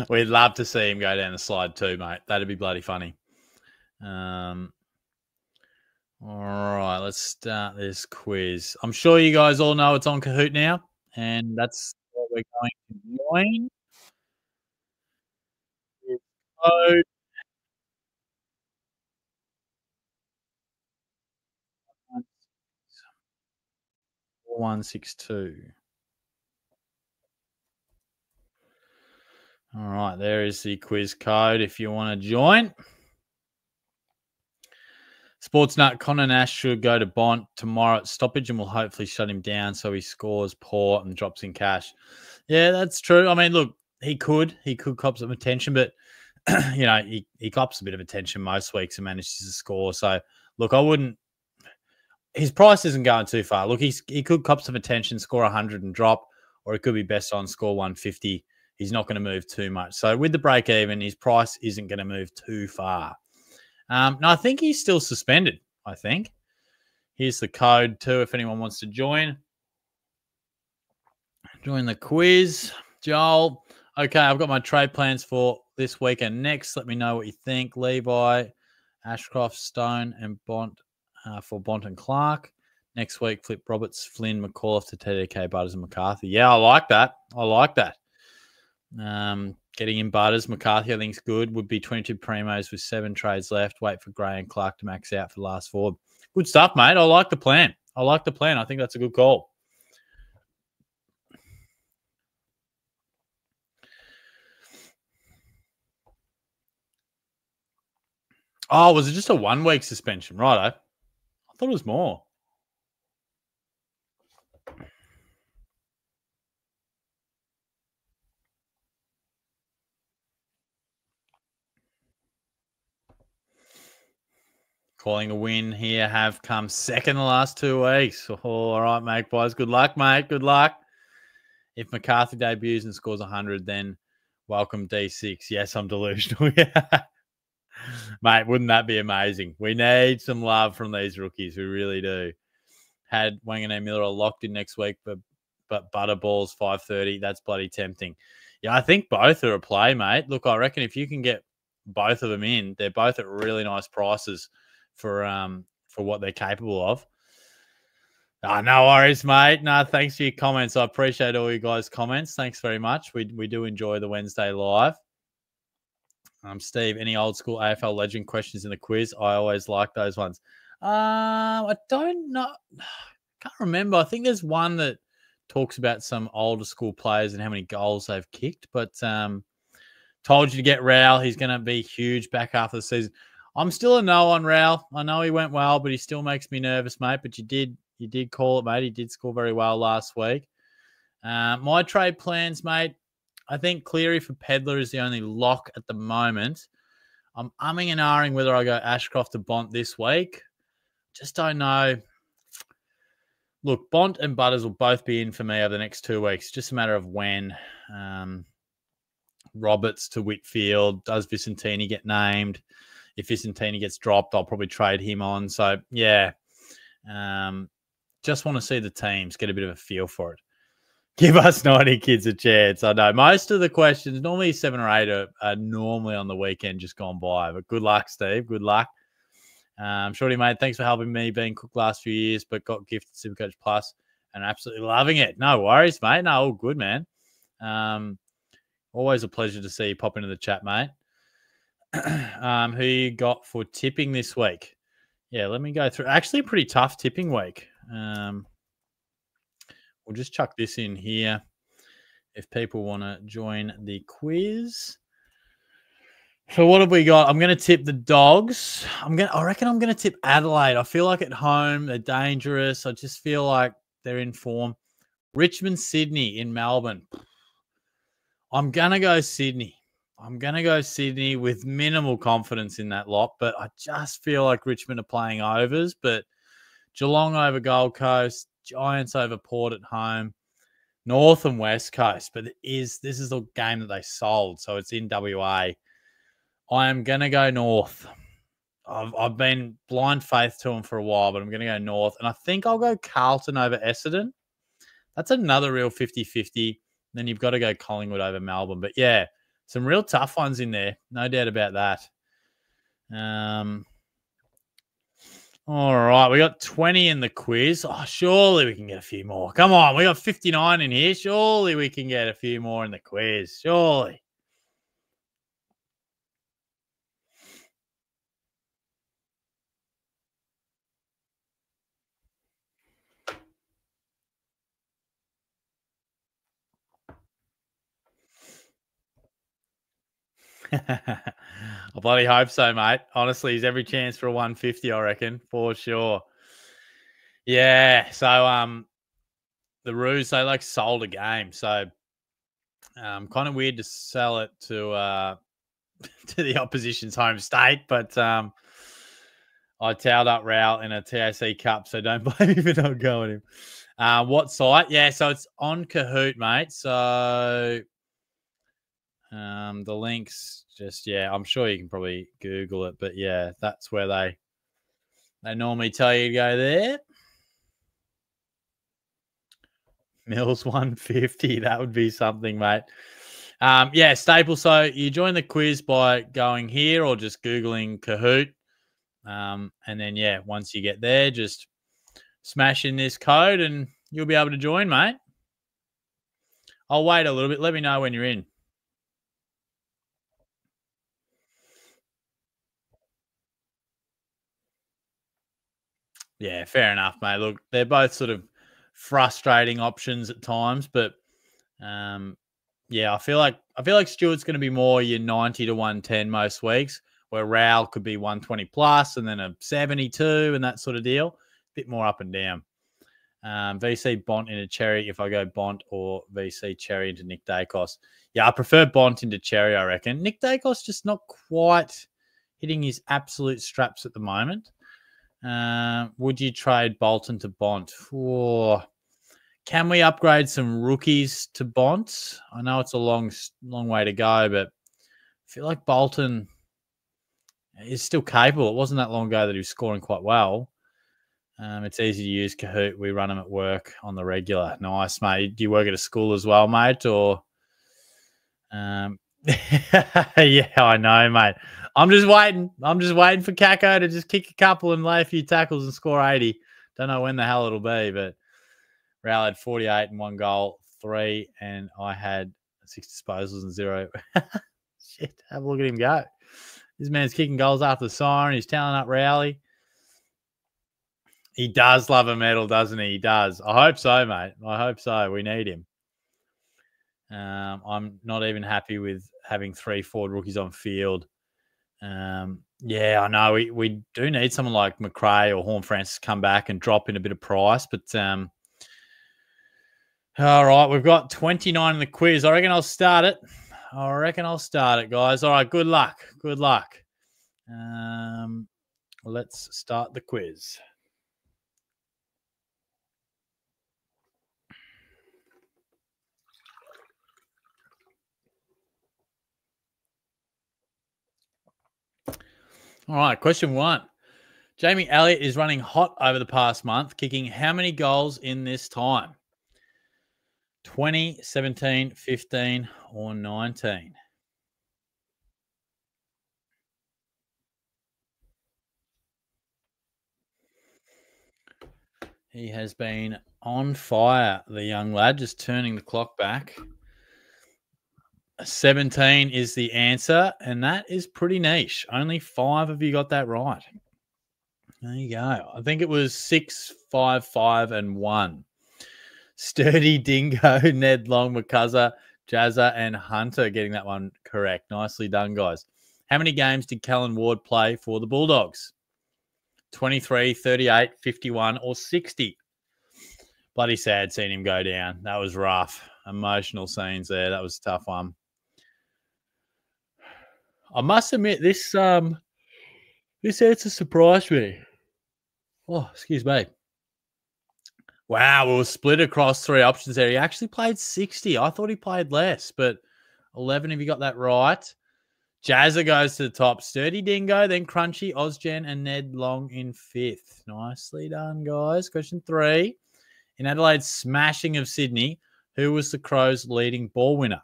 We'd love to see him go down the slide too, mate. That'd be bloody funny. All right, let's start this quiz. I'm sure you guys all know it's on Kahoot now, and that's what we're going to join. Code 4162. All right, there is the quiz code if you want to join. Sportsnut, Connor Nash should go to Bont tomorrow at stoppage and will hopefully shut him down so he scores poor and drops in cash. Yeah, that's true. I mean, look, he could cop some attention, but you know, he cops a bit of attention most weeks and manages to score. So, look, I wouldn't. His price isn't going too far. Look, he could cop some attention, score 100 and drop, or it could be best on score 150. He's not going to move too much. So with the break even, his price isn't going to move too far. No, I think he's still suspended, I think. Here's the code too if anyone wants to join. Join the quiz. Joel. Okay, I've got my trade plans for this week and next. Let me know what you think. Levi, Ashcroft, Stone, and Bont for Bont and Clark. Next week, Flip Roberts, Flynn, McAuliffe to TDK, Butters, and McCarthy. Yeah, I like that. I like that. Getting in Butters, McCarthy, I think is good. Would be 22 primos with 7 trades left. Wait for Gray and Clark to max out for the last 4. Good stuff, mate. I like the plan. I think that's a good call. Oh, was it just a 1-week suspension? Righto. I thought it was more. Calling a win here. Have come second the last 2 weeks. Oh, all right, Magpies. Good luck, mate. Good luck. If McCarthy debuts and scores 100, then welcome D6. Yes, I'm delusional. Yeah. Mate, wouldn't that be amazing? We need some love from these rookies. We really do. Had Wanganeen Miller locked in next week, but but Butterball's 530. That's bloody tempting. Yeah, I think both are a play, mate. Look, I reckon if you can get both of them in, they're both at really nice prices for what they're capable of. Oh, no worries, mate. No, thanks for your comments. I appreciate all you guys' comments. Thanks very much. We do enjoy the Wednesday live. Steve, any old school AFL legend questions in the quiz? I always like those ones. I don't know. Can't remember. I think there's one that talks about some older school players and how many goals they've kicked. But told you to get Raul. He's going to be huge back after the season. I'm still a no on Raul. I know he went well, but he still makes me nervous, mate. But you did call it, mate. He did score very well last week. My trade plans, mate. I think Cleary for Pedler is the only lock at the moment. I'm umming and ahhing whether I go Ashcroft to Bont this week. Just don't know. Look, Bont and Butters will both be in for me over the next 2 weeks. Just a matter of when. Roberts to Whitfield. Does Vicentini get named? If Vicentini gets dropped, I'll probably trade him on. So, yeah. Just want to see the teams, get a bit of a feel for it. Give us 90 kids a chance. I know most of the questions, normally 7 or 8 are normally on the weekend just gone by. But good luck, Steve. Good luck. Shorty, mate, thanks for helping me being cooked last few years, but got gifted SuperCoach Plus and absolutely loving it. No worries, mate. No, all good, man. Always a pleasure to see you pop into the chat, mate. Who you got for tipping this week? Yeah, let me go through. Actually, a pretty tough tipping week. We'll just chuck this in here if people want to join the quiz. So what have we got? I'm going to tip the Dogs. I reckon I'm going to tip Adelaide. I feel like at home they're dangerous. I just feel like they're in form. Richmond, Sydney in Melbourne. I'm going to go Sydney. I'm going to go Sydney with minimal confidence in that lot, but I just feel like Richmond are playing overs. But Geelong over Gold Coast, Giants over Port at home, North and West Coast. But this is the game that they sold, so it's in WA. I am going to go North. I've been blind faith to them for a while, but I'm going to go North. And I think I'll go Carlton over Essendon. That's another real 50-50. Then you've got to go Collingwood over Melbourne. But, yeah, some real tough ones in there. No doubt about that. All right, we got 20 in the quiz. Oh, surely we can get a few more. Come on, we got 59 in here. Surely we can get a few more in the quiz. Surely. I bloody hope so, mate. Honestly, he's every chance for a 150, I reckon, for sure. Yeah, so the Roos, they sold a game, so kind of weird to sell it to to the opposition's home state, but I towed up Raul in a TAC Cup, so don't blame me for not going him. What site? Yeah, so it's on Kahoot, mate. So the links I'm sure you can probably Google it, but yeah, that's where they normally tell you to go there. Mills 150, that would be something, mate. Yeah, Staple. So you join the quiz by going here or just Googling Kahoot. And then, yeah, once you get there, just smash in this code and you'll be able to join, mate. I'll wait a little bit. Let me know when you're in. Yeah, fair enough, mate. Look, they're both sort of frustrating options at times, but yeah, I feel like Stewart's going to be more your 90 to 110 most weeks, where Raul could be 120 plus and then a 72 and that sort of deal. A bit more up and down. VC Bont into Cherry if I go Bont, or VC Cherry into Nick Dacos. Yeah, I prefer Bont into Cherry, I reckon. Nick Dacos just not quite hitting his absolute straps at the moment. Would you trade Bolton to Bont? Can we upgrade some rookies to Bont? I know it's a long way to go, but I feel like Bolton is still capable. It wasn't that long ago that he was scoring quite well. It's easy to use Kahoot. We run them at work on the regular. Nice, mate. Do you work at a school as well, mate? Or yeah, I know, mate. I'm just waiting. I'm just waiting for Kako to just kick a couple and lay a few tackles and score 80. Don't know when the hell it'll be, but Raul had 48 and 1 goal, 3, and I had 6 disposals and 0. Shit, have a look at him go. This man's kicking goals after the siren. He's tallying up Rowley. He does love a medal, doesn't he? He does. I hope so, mate. I hope so. We need him. I'm not even happy with having 3 forward rookies on field. Yeah, I know. We do need someone like McRae or Horn Francis to come back and drop in a bit of price. But all right, we've got 29 in the quiz. I reckon I'll start it. Guys. All right, good luck. Good luck. Let's start the quiz. All right, question 1. Jamie Elliott is running hot over the past month, kicking how many goals in this time? 20, 17, 15, or 19? He has been on fire, the young lad, just turning the clock back. 17 is the answer, and that is pretty niche. Only 5 of you got that right. There you go. I think it was 6, 5, 5, and 1. Sturdy Dingo, Ned Long, McCuzza, Jazza, and Hunter getting that one correct. Nicely done, guys. How many games did Callan Ward play for the Bulldogs? 23, 38, 51, or 60? Bloody sad seeing him go down. That was rough. Emotional scenes there. That was a tough one. I must admit, this answer surprised me. Oh, excuse me. Wow, we were split across 3 options there. He actually played 60. I thought he played less, but 11 if you got that right. Jazza goes to the top. Sturdy Dingo, then Crunchy, Ozgen, and Ned Long in 5th. Nicely done, guys. Question 3. In Adelaide's smashing of Sydney, who was the Crows' leading ball winner?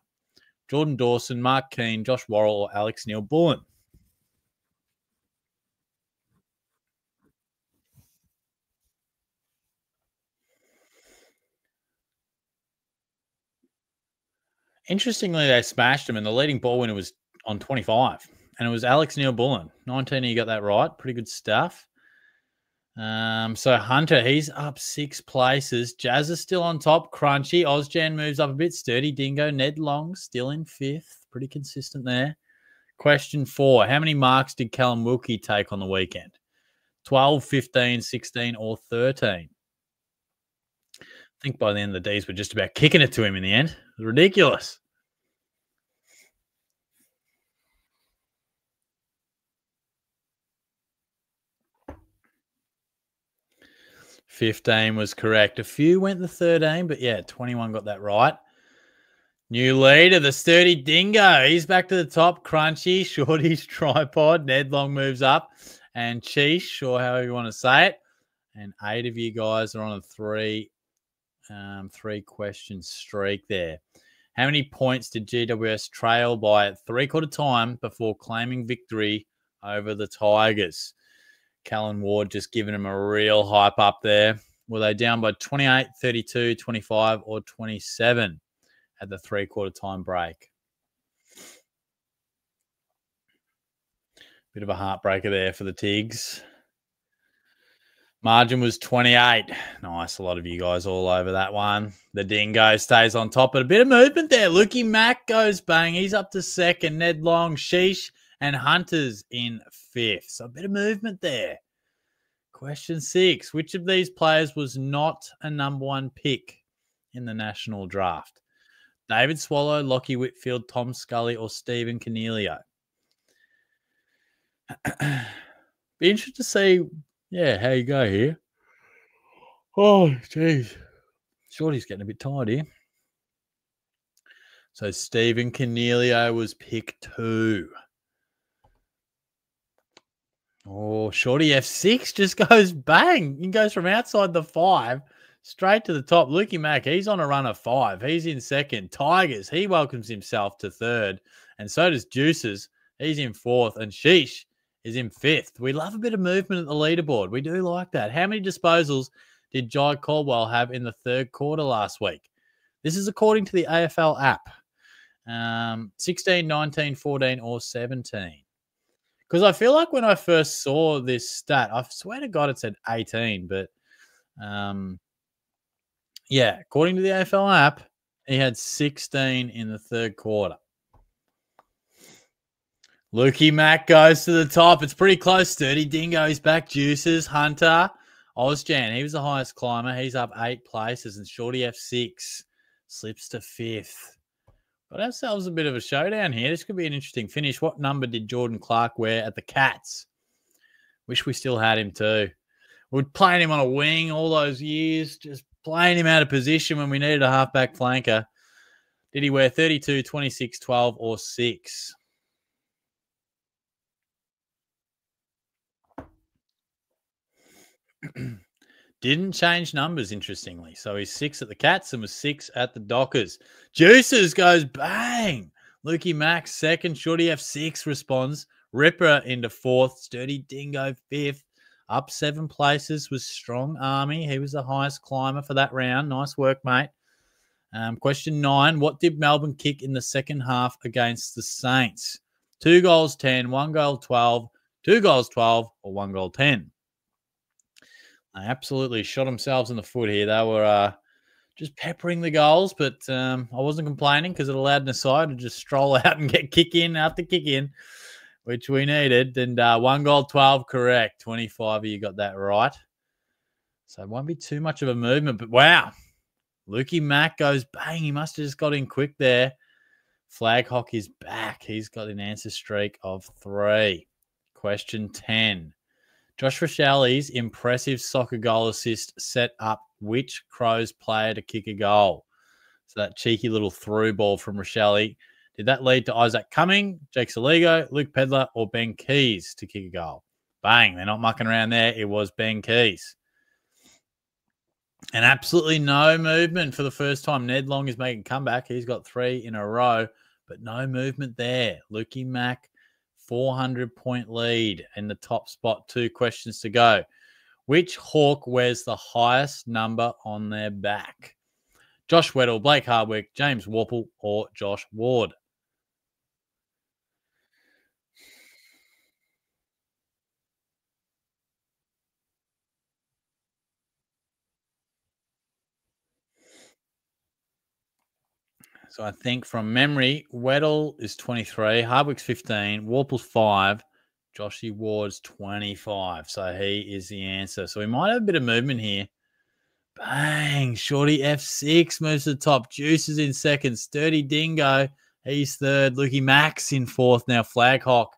Jordan Dawson, Mark Keane, Josh Worrell, or Alex Neil-Bullen? Interestingly, they smashed him, and the leading ball winner was on 25, and it was Alex Neil-Bullen. 19, you got that right. Pretty good stuff. So Hunter, he's up 6 places. Jazz is still on top. Crunchy. Ozjan moves up a bit. Sturdy Dingo. Ned Long still in 5th. Pretty consistent there. Question 4. How many marks did Callum Wilkie take on the weekend? 12, 15, 16, or 13? I think by the end of the Ds, we're just about kicking it to him in the end. It was ridiculous. $15 was correct. A few went the 13, but yeah, 21 got that right. New leader, the Sturdy Dingo. He's back to the top. Crunchy, Shorty's tripod. Ned Long moves up. And Cheesh, or however you want to say it. And 8 of you guys are on a 3 question streak there. How many points did GWS trail by at 3/4 time before claiming victory over the Tigers? Callan Ward just giving him a real hype up there. Were they down by 28, 32, 25, or 27 at the 3/4 time break? Bit of a heartbreaker there for the Tigs. Margin was 28. Nice. A lot of you guys all over that one. The Dingo stays on top, but a bit of movement there. Lukey Mack goes bang. He's up to 2nd. Ned Long, Sheesh, and Hunter's in 5th. So a bit of movement there. Question 6. Which of these players was not a number 1 pick in the national draft? David Swallow, Lockie Whitfield, Tom Scully, or Stephen Cornelio? Be interested to see, how you go here. Oh, jeez. Shorty's getting a bit tired here. So Stephen Cornelio was pick 2. Oh, Shorty F6 just goes bang. He goes from outside the 5 straight to the top. Lukey Mack, he's on a run of 5. He's in second. Tigers, he welcomes himself to third. And so does Juices. He's in fourth. And Sheesh is in fifth. We love a bit of movement at the leaderboard. We do like that. How many disposals did Jai Caldwell have in the third quarter last week? This is according to the AFL app. 16, 19, 14, or 17. Because I feel like when I first saw this stat, I swear to God it said 18. But yeah, according to the AFL app, he had 16 in the third quarter. Lukey Mack goes to the top. It's pretty close. Sturdy Dingo, he's back. Juices, Hunter, Ozjan, he was the highest climber. He's up 8 places. And Shorty F6 slips to 5th. Got ourselves a bit of a showdown here. This could be an interesting finish. What number did Jordan Clark wear at the Cats? Wish we still had him too. We're playing him on a wing all those years, just playing him out of position when we needed a halfback flanker. Did he wear 32, 26, 12, or 6? Didn't change numbers, interestingly. So he's 6 at the Cats and was 6 at the Dockers. Juices goes bang. Lukey Mack, second. Shorty F6 responds. Ripper into 4th. Sturdy Dingo, 5th. Up 7 places was Strong Army. He was the highest climber for that round. Nice work, mate. Question 9. What did Melbourne kick in the second half against the Saints? 2 goals, 10. 1 goal, 12. 2 goals, 12. Or 1 goal, 10. They absolutely shot themselves in the foot here. They were just peppering the goals, but I wasn't complaining because it allowed Nasai to just stroll out and get kick in after kick in, which we needed. And 1 goal, 12, correct. 25 of you got that right. So it won't be too much of a movement, but wow. Lukey Mack goes bang. He must have just got in quick there. Flag Hockey's back. He's got an answer streak of 3. Question 10. Josh Rochelli's impressive soccer goal assist set up which Crows player to kick a goal? So that cheeky little through ball from Rochelli. Did that lead to Isaac Cumming, Jake Saligo, Luke Pedler, or Ben Keys to kick a goal? Bang. They're not mucking around there. It was Ben Keys. And absolutely no movement for the first time. Ned Long is making a comeback. He's got 3 in a row, but no movement there. Lukey Mack, 400-point lead in the top spot. 2 questions to go. Which Hawk wears the highest number on their back? Josh Weddle, Blake Hardwick, James Warple, or Josh Ward? So I think from memory, Weddle is 23, Hardwick's 15, Warple's 5, Joshy Ward's 25. So he is the answer. So we might have a bit of movement here. Bang. Shorty F6 moves to the top. Juices in second. Sturdy Dingo, he's third. Lukey Max in 4th. Now Flaghawk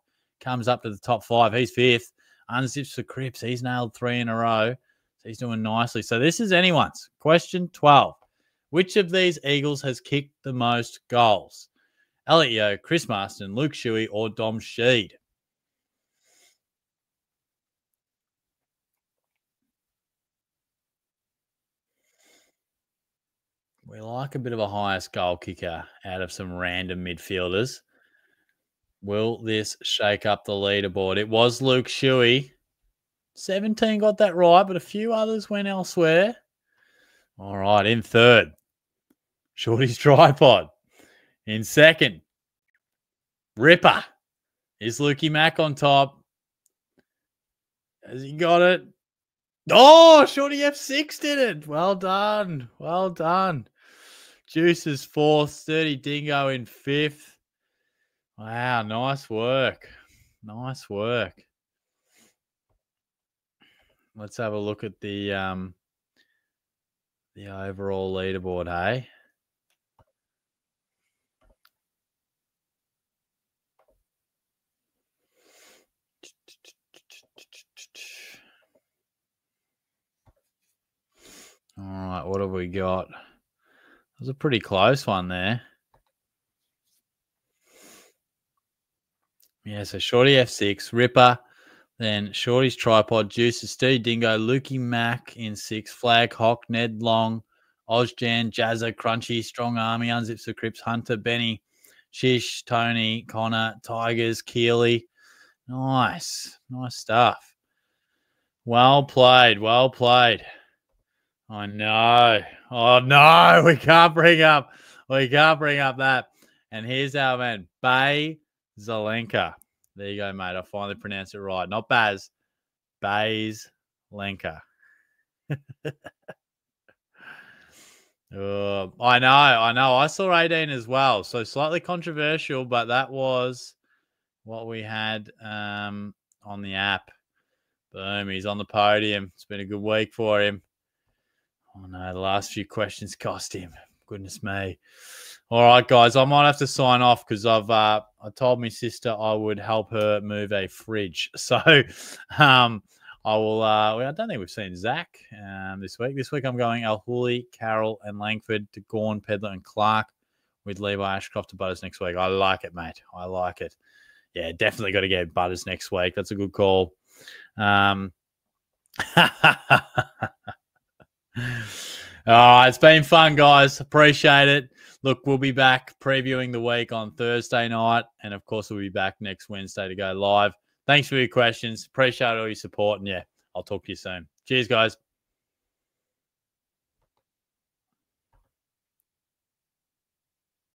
comes up to the top 5. He's 5th. Unzips for Cripps. He's nailed 3 in a row. So he's doing nicely. So this is anyone's. Question 12. Which of these Eagles has kicked the most goals? Elliot Yeo, Chris Marston, Luke Shuey, or Dom Sheed? We like a bit of a highest goal kicker out of some random midfielders. Will this shake up the leaderboard? It was Luke Shuey. 17 got that right, but a few others went elsewhere. All right, in third, Shorty's Tripod. In second, Ripper. Is Lukey Mack on top? Has he got it? Oh, Shorty F6 did it. Well done. Well done. Juice is 4th. Sturdy Dingo in 5th. Wow, nice work. Nice work. Let's have a look at the overall leaderboard, hey? All right, what have we got? It was a pretty close one there. Yeah, so Shorty F6, Ripper, Then Shorty's Tripod, Juices, Steve Dingo, Lukey Mac in 6, Flag, Hawk, Ned Long, Ozjan, Jazza, Crunchy, Strong Army, Unzips the Crips, Hunter, Benny, Shish, Tony, Connor, Tigers, Keely. Nice. Nice stuff. Well played. Well played. I know. Oh, no. We can't bring up that. And here's our man, Bay Zelenka. There you go, mate. I finally pronounced it right. Not Baz. Bays Lenka. I know. I saw 18 as well. So slightly controversial, but that was what we had on the app. Boom, he's on the podium. It's been a good week for him. Oh no, the last few questions cost him. Goodness me. All right, guys, I might have to sign off because I told my sister I would help her move a fridge. So I will. I don't think we've seen Zach this week. This week I'm going Al Hooley, Carroll, and Langford to Gorn, Pedler, and Clark with Levi Ashcroft to Butters next week. I like it, mate. I like it. Yeah, definitely got to get Butters next week. That's a good call. It's been fun, guys. Appreciate it. Look, we'll be back previewing the week on Thursday night. And, of course, we'll be back next Wednesday to go live. Thanks for your questions. Appreciate all your support. And, yeah, I'll talk to you soon. Cheers, guys.